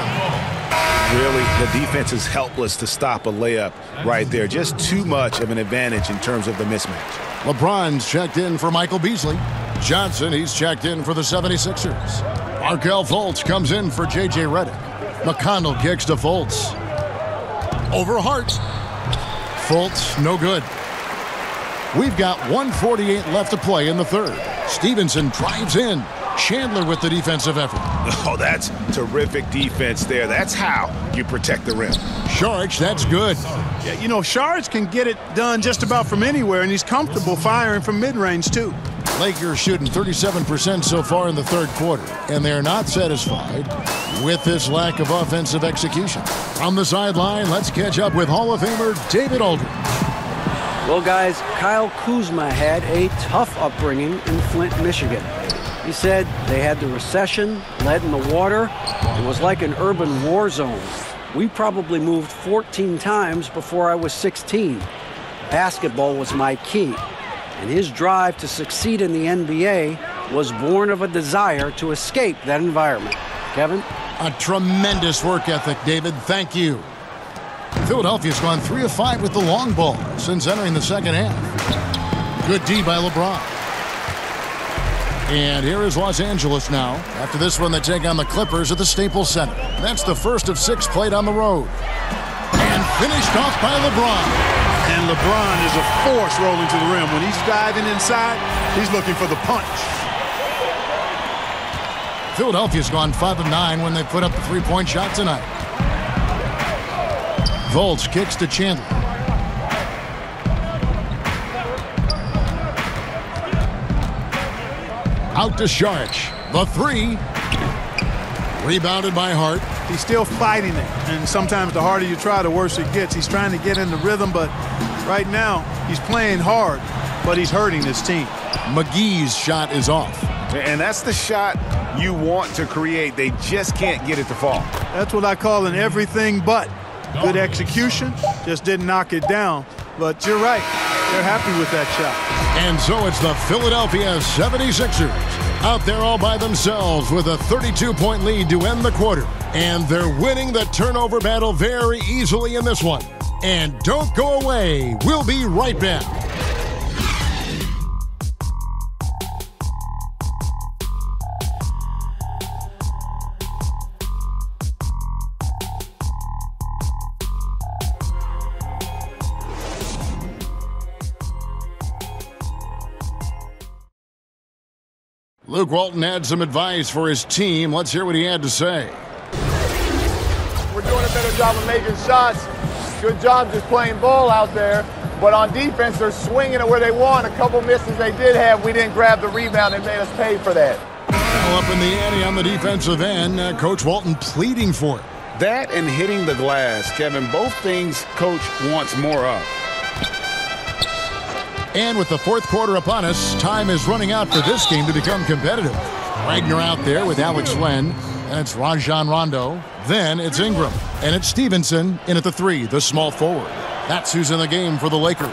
Really, the defense is helpless to stop a layup right there. Just too much of an advantage in terms of the mismatch. LeBron's checked in for Michael Beasley. Johnson, he's checked in for the 76ers. Markelle Fultz comes in for J.J. Redick. McConnell kicks to Fultz. Over Hart. Fultz, no good. We've got 1:48 left to play in the third. Stevenson drives in. Chandler with the defensive effort. Oh, that's terrific defense there. That's how you protect the rim. Šarić, that's good. Yeah, you know, Šarić can get it done just about from anywhere, and he's comfortable firing from mid-range, too. Lakers shooting 37% so far in the third quarter, and they're not satisfied with this lack of offensive execution. On the sideline, let's catch up with Hall of Famer David Aldridge. Well, guys, Kyle Kuzma had a tough upbringing in Flint, Michigan. He said they had the recession, lead in the water. It was like an urban war zone. We probably moved 14 times before I was 16. Basketball was my key, and his drive to succeed in the NBA was born of a desire to escape that environment. Kevin? A tremendous work ethic, David. Thank you. Philadelphia's gone 3 of 5 with the long ball since entering the second half. Good D by LeBron. And here is Los Angeles now. After this one, they take on the Clippers at the Staples Center. That's the first of 6 played on the road. And finished off by LeBron. And LeBron is a force rolling to the rim. When he's diving inside, he's looking for the punch. Philadelphia's gone 5 of 9 when they put up the three-point shot tonight. Volts kicks to Chandler. Out to Sharich. The three. Rebounded by Hart. He's still fighting it, and sometimes the harder you try, the worse it gets. He's trying to get in the rhythm, but right now he's playing hard, but he's hurting his team. McGee's shot is off. And that's the shot you want to create. They just can't get it to fall. That's what I call an everything but. Good execution, just didn't knock it down. But you're right, they're happy with that shot. And so it's the Philadelphia 76ers out there all by themselves with a 32-point lead to end the quarter. And they're winning the turnover battle very easily in this one. And don't go away. We'll be right back. Luke Walton had some advice for his team. Let's hear what he had to say. We're doing a better job of making shots. Good job just playing ball out there. But on defense, they're swinging it where they want. A couple misses they did have, we didn't grab the rebound and made us pay for that. Well, up in the ante on the defensive end, Coach Walton pleading for it. That and hitting the glass, Kevin, both things Coach wants more of. And with the fourth quarter upon us, time is running out for this game to become competitive. Wagner out there with Alex Len, and it's Rajon Rondo. Then it's Ingram, and it's Stevenson in at the three, the small forward. That's who's in the game for the Lakers.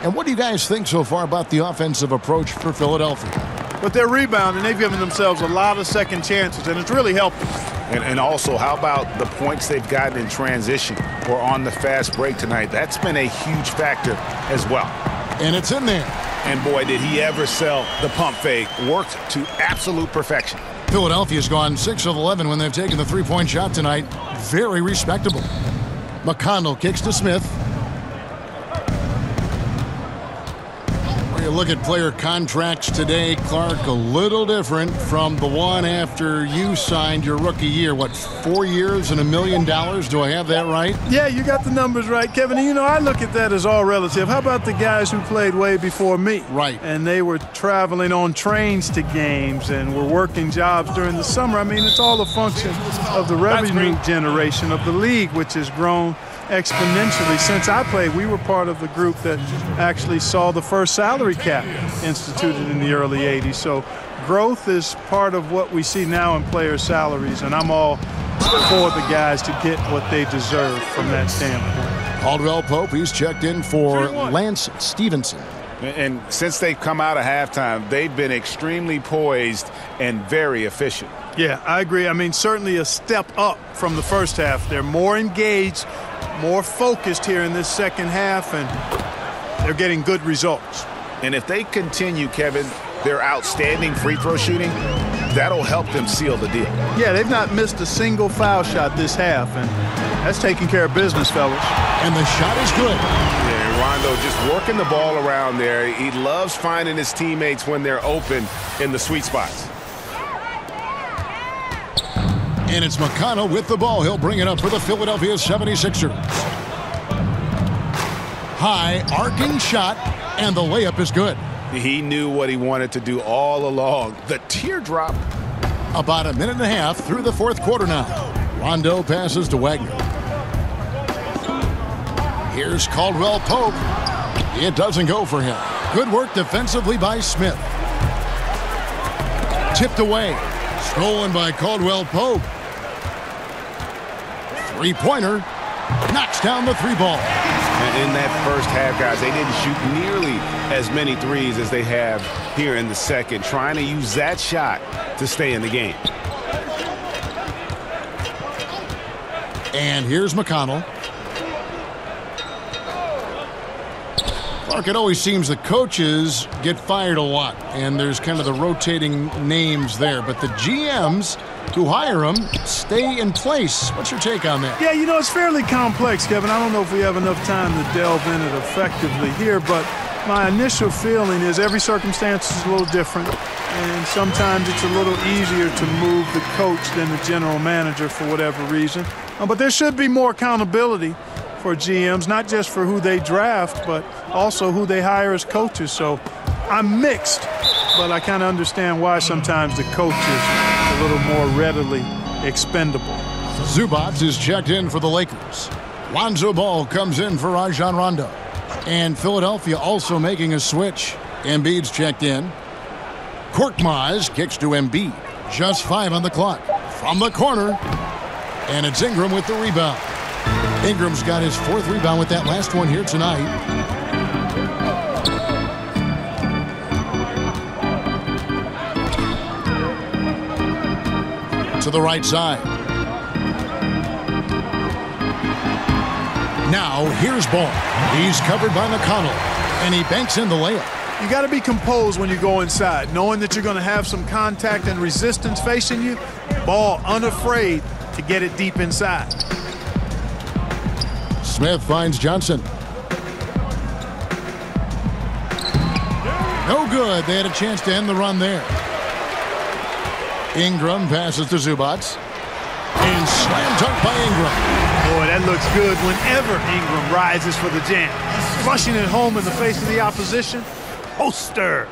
And what do you guys think so far about the offensive approach for Philadelphia? But they're rebounding. They've given themselves a lot of second chances, and it's really helped them. And also, how about the points they've gotten in transition or on the fast break tonight? That's been a huge factor as well. And it's in there. And boy, did he ever sell the pump fake. Worked to absolute perfection. Philadelphia's gone 6 of 11 when they've taken the three-point shot tonight. Very respectable. McConnell kicks to Smith. When you look at player contracts today, Clark, a little different from the one after you signed your rookie year. What, 4 years and $1 million? Do I have that right? Yeah, you got the numbers right, Kevin. And, you know, I look at that as all relative. How about the guys who played way before me? Right. And they were traveling on trains to games and were working jobs during the summer. I mean, it's all a function of the revenue generation of the league, which has grown exponentially. Since I played, we were part of the group that actually saw the first salary cap instituted in the early 80s. So growth is part of what we see now in players' salaries, and I'm all for the guys to get what they deserve from that standpoint. Caldwell Pope, he's checked in for Lance Stevenson. And since they've come out of halftime, they've been extremely poised and very efficient. Yeah, I agree. I mean, certainly a step up from the first half. They're more engaged, more focused here in this second half, and they're getting good results. And if they continue, Kevin, their outstanding free throw shooting, that'll help them seal the deal. Yeah, they've not missed a single foul shot this half, and that's taking care of business, fellas. And the shot is good. Yeah, Rondo just working the ball around there. He loves finding his teammates when they're open in the sweet spots. And it's McConnell with the ball. He'll bring it up for the Philadelphia 76ers. High arcing shot, and the layup is good. He knew what he wanted to do all along. The teardrop. About a minute and a half through the fourth quarter now. Rondo passes to Wagner. Here's Caldwell Pope. It doesn't go for him. Good work defensively by Smith. Tipped away. Stolen by Caldwell Pope. Three-pointer. Knocks down the three ball. And in that first half, guys, they didn't shoot nearly as many threes as they have here in the second, trying to use that shot to stay in the game. And here's McConnell. Clark, it always seems the coaches get fired a lot, and there's kind of the rotating names there, but the GMs who hire them stay in place. What's your take on that? Yeah, you know, it's fairly complex, Kevin. I don't know if we have enough time to delve in it effectively here, but my initial feeling is every circumstance is a little different, and sometimes it's a little easier to move the coach than the general manager for whatever reason. But there should be more accountability for GMs, not just for who they draft, but also who they hire as coaches. So I'm mixed, but I kind of understand why sometimes the coach is a little more readily expendable. Zubats is checked in for the Lakers. Lonzo Ball comes in for Rajon Rondo. And Philadelphia also making a switch. Embiid's checked in. Korkmaz kicks to Embiid. Just 5 on the clock. From the corner. And it's Ingram with the rebound. Ingram's got his 4th rebound with that last one here tonight. To the right side. Now here's Ball. He's covered by McConnell, and he banks in the layup. You got to be composed when you go inside, knowing that you're going to have some contact and resistance facing you. Ball unafraid to get it deep inside. Smith finds Johnson. No good. They had a chance to end the run there. Ingram passes to Zubats. And slam dunk by Ingram. Boy, that looks good whenever Ingram rises for the jam. Flushing it home in the face of the opposition. Poster.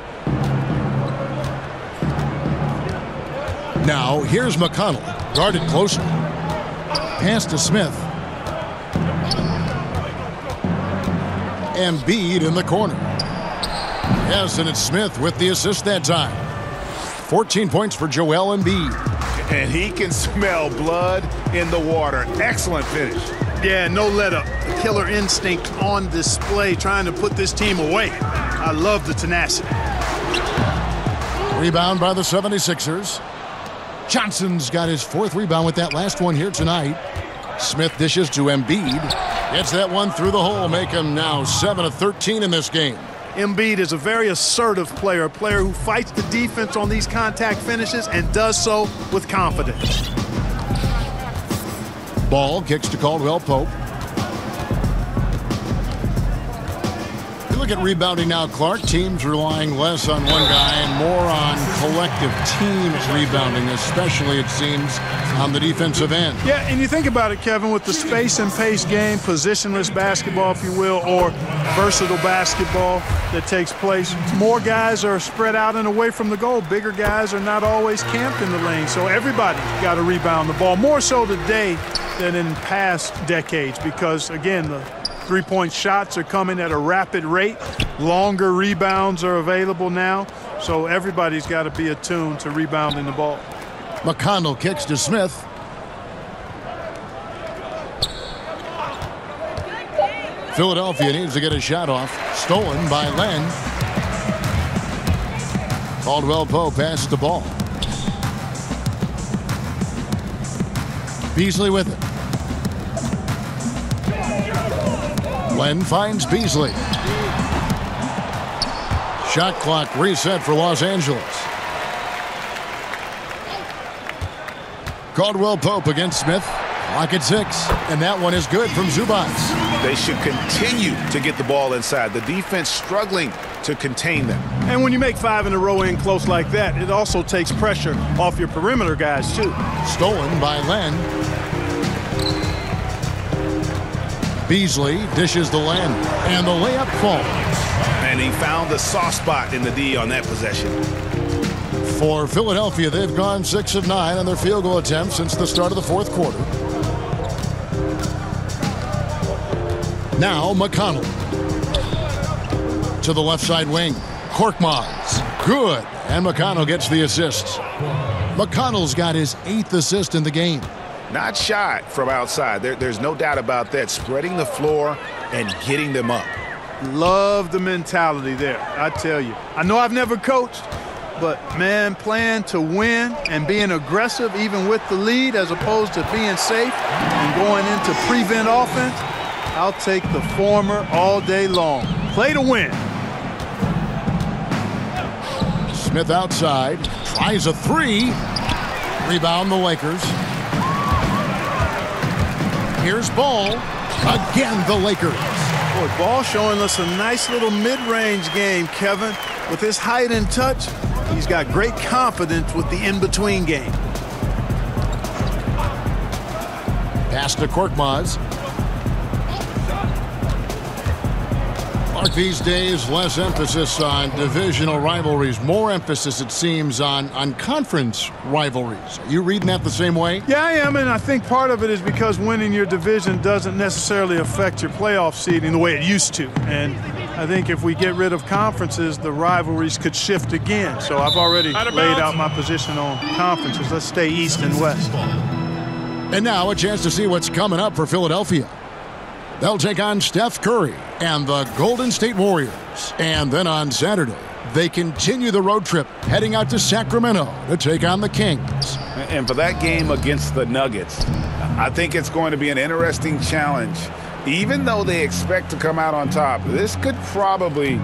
Now, here's McConnell. Guarded closely. Pass to Smith. Embiid in the corner. Yes, and it's Smith with the assist that time. 14 points for Joel Embiid. And he can smell blood in the water. Excellent finish. Yeah, no let up. The killer instinct on display, trying to put this team away. I love the tenacity. Rebound by the 76ers. Johnson's got his 4th rebound with that last one here tonight. Smith dishes to Embiid. Gets that one through the hole, make him now 7 of 13 in this game. Embiid is a very assertive player, a player who fights the defense on these contact finishes and does so with confidence. Ball kicks to Caldwell Pope. You look at rebounding now, Clark. Teams relying less on one guy and more on collective team rebounding, especially, it seems, on the defensive end. Yeah, and you think about it, Kevin, with the space and pace game, positionless basketball, if you will, or versatile basketball that takes place, more guys are spread out and away from the goal. Bigger guys are not always camped in the lane, so everybody got to rebound the ball, more so today than in past decades because, again, the three-point shots are coming at a rapid rate. Longer rebounds are available now, so everybody's got to be attuned to rebounding the ball. McConnell kicks to Smith. Philadelphia needs to get a shot off. Stolen by Len. Caldwell Pope passes the ball. Beasley with it. Len finds Beasley. Shot clock reset for Los Angeles. Caldwell Pope against Smith. Clock at 6. And that one is good from Zubats. They should continue to get the ball inside. The defense struggling to contain them. And when you make 5 in a row in close like that, it also takes pressure off your perimeter guys, too. Stolen by Len. Beasley dishes the Len. And the layup falls. And he found the soft spot in the D on that possession. For Philadelphia, they've gone 6 of 9 on their field goal attempts since the start of the 4th quarter. Now McConnell. To the left side wing. Korkmaz. Good. And McConnell gets the assist. McConnell's got his 8th assist in the game. Not shy from outside. There's no doubt about that. Spreading the floor and getting them up. Love the mentality there, I tell you. I know I've never coached, but, man, playing to win and being aggressive even with the lead as opposed to being safe and going into prevent offense, I'll take the former all day long. Play to win. Smith outside. Tries a 3. Rebound the Lakers. Here's Ball. Again, the Lakers. Boy, Ball showing us a nice little mid-range game, Kevin. With his height and touch, he's got great confidence with the in-between game. Pass to Korkmaz. Mark, these days, less emphasis on divisional rivalries, more emphasis, it seems, on conference rivalries. Are you reading that the same way? Yeah, I am, and I think part of it is because winning your division doesn't necessarily affect your playoff seeding the way it used to. And I think if we get rid of conferences, the rivalries could shift again. So I've already laid out my position on conferences. Let's stay East and West. And now a chance to see what's coming up for Philadelphia. They'll take on Steph Curry and the Golden State Warriors. And then on Saturday, they continue the road trip, heading out to Sacramento to take on the Kings. And for that game against the Nuggets, I think it's going to be an interesting challenge. Even though they expect to come out on top, this could probably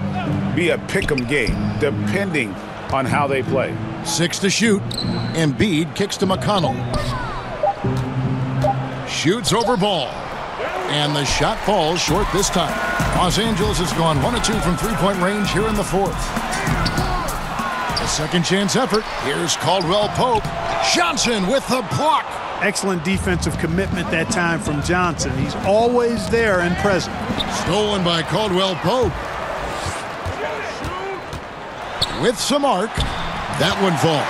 be a pick'em game, depending on how they play. 6 to shoot. Embiid kicks to McConnell. Shoots over Ball. And the shot falls short this time. Los Angeles has gone 1 of 2 from three-point range here in the fourth. A second chance effort. Here's Caldwell Pope. Johnson with the block. Excellent defensive commitment that time from Johnson. He's always there and present. Stolen by Caldwell Pope. With some arc. That one falls.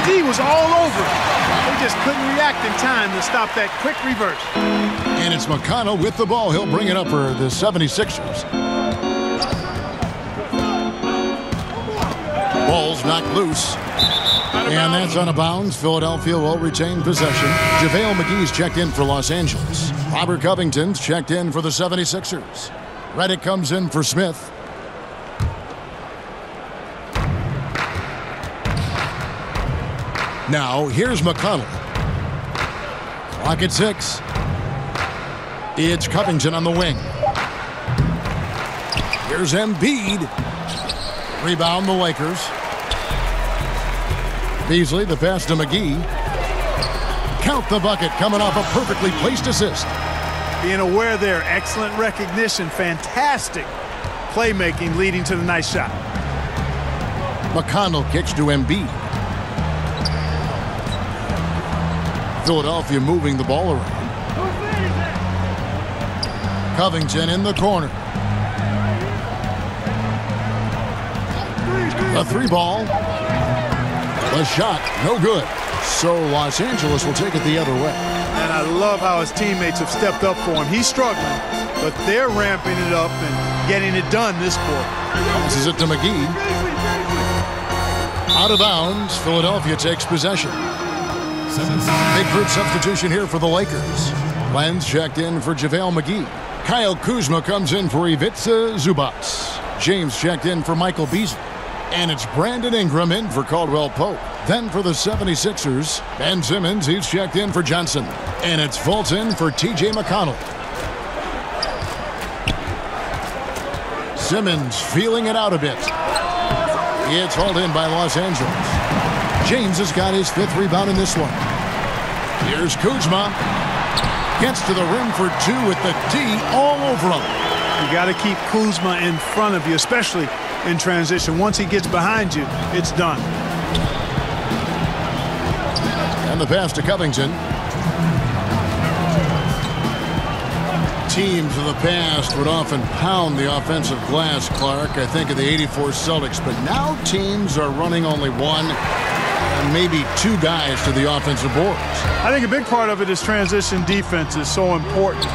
D was all over it. They just couldn't react in time to stop that quick reverse. And it's McConnell with the ball. He'll bring it up for the 76ers. Ball's knocked loose. And that's out of bounds. Philadelphia will retain possession. JaVale McGee's checked in for Los Angeles. Robert Covington's checked in for the 76ers. Redick comes in for Smith. Now, here's McConnell. Clock at 6. It's Covington on the wing. Here's Embiid. Rebound the Lakers. Beasley, the pass to McGee. Count the bucket, coming off a perfectly placed assist. Being aware there, excellent recognition, fantastic playmaking leading to the nice shot. McConnell kicks to Embiid. Philadelphia moving the ball around. Covington in the corner. The 3-ball. The shot, no good. So Los Angeles will take it the other way. And I love how his teammates have stepped up for him. He's struggling, but they're ramping it up and getting it done this quarter. Passes it to McGee. Out of bounds, Philadelphia takes possession. Big group substitution here for the Lakers. Lenz checked in for JaVale McGee. Kyle Kuzma comes in for Ivica Zubac. James checked in for Michael Beasley. And it's Brandon Ingram in for Caldwell Pope. Then for the 76ers, Ben Simmons, he's checked in for Johnson. And it's Fulton for T.J. McConnell. Simmons feeling it out a bit. It's hauled in by Los Angeles. James has got his 5th rebound in this one. Here's Kuzma. Gets to the rim for 2 with the D all over him. You got to keep Kuzma in front of you, especially in transition. Once he gets behind you, it's done. And the pass to Covington. Teams of the past would often pound the offensive glass, Clark. I think of the '84 Celtics, but now teams are running only 1 and maybe 2 guys to the offensive boards. I think a big part of it is transition defense is so important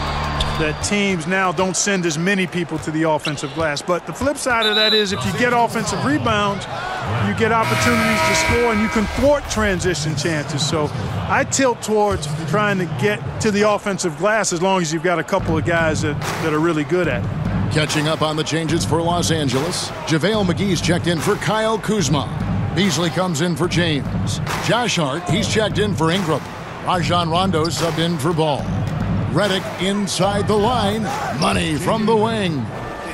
that teams now don't send as many people to the offensive glass. But the flip side of that is if you get offensive rebounds, you get opportunities to score and you can thwart transition chances. So I tilt towards trying to get to the offensive glass as long as you've got a couple of guys that are really good at it. Catching up on the changes for Los Angeles, JaVale McGee's checked in for Kyle Kuzma. Beasley comes in for James. Josh Hart, he's checked in for Ingram. Rajon Rondo subbed in for Ball. Redick inside the line. Money from the wing.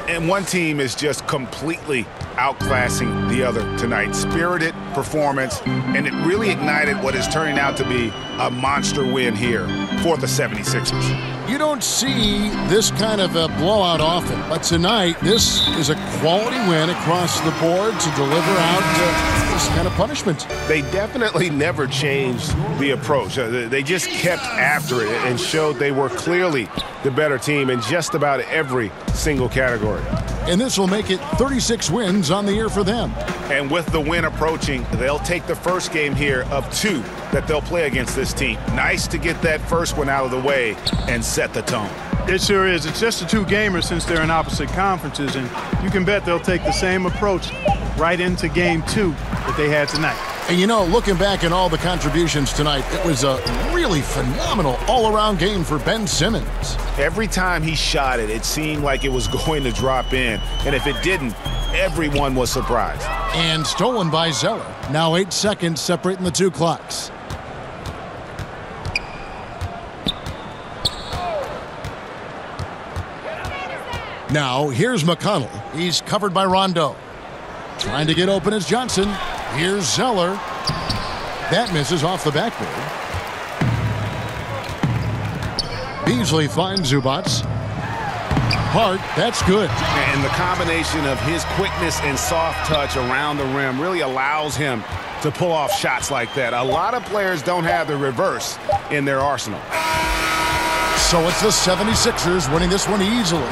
And one team is just completely outclassing the other tonight. Spirited, performance, and it really ignited what is turning out to be a monster win here for the 76ers. You don't see this kind of a blowout often, but tonight this is a quality win across the board to deliver out this kind of punishment. They definitely never changed the approach. They just kept after it and showed they were clearly the better team in just about every single category. And this will make it 36 wins on the year for them. And with the win approaching, they'll take the first game here of 2 that they'll play against this team. Nice to get that first one out of the way and set the tone. It sure is. It's just a 2-gamer since they're in opposite conferences, and you can bet they'll take the same approach right into game 2 that they had tonight. And you know, looking back at all the contributions tonight, it was a really phenomenal all-around game for Ben Simmons. Every time he shot it, it seemed like it was going to drop in. And if it didn't, everyone was surprised. And stolen by Zeller. Now 8 seconds separating the 2 clocks. Now, here's McConnell. He's covered by Rondo. Trying to get open is Johnson. Here's Zeller. That misses off the backboard. Beasley finds Zubats. Hart, that's good. And the combination of his quickness and soft touch around the rim really allows him to pull off shots like that. A lot of players don't have the reverse in their arsenal. So it's the 76ers winning this one easily.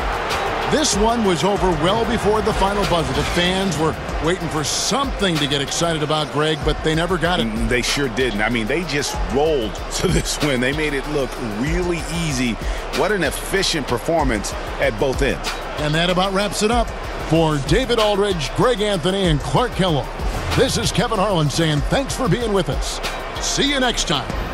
This one was over well before the final buzzer. The fans were waiting for something to get excited about, Greg, but they never got it. They sure didn't. I mean, they just rolled to this win. They made it look really easy. What an efficient performance at both ends. And that about wraps it up. For David Aldridge, Greg Anthony, and Clark Kellogg, this is Kevin Harlan saying thanks for being with us. See you next time.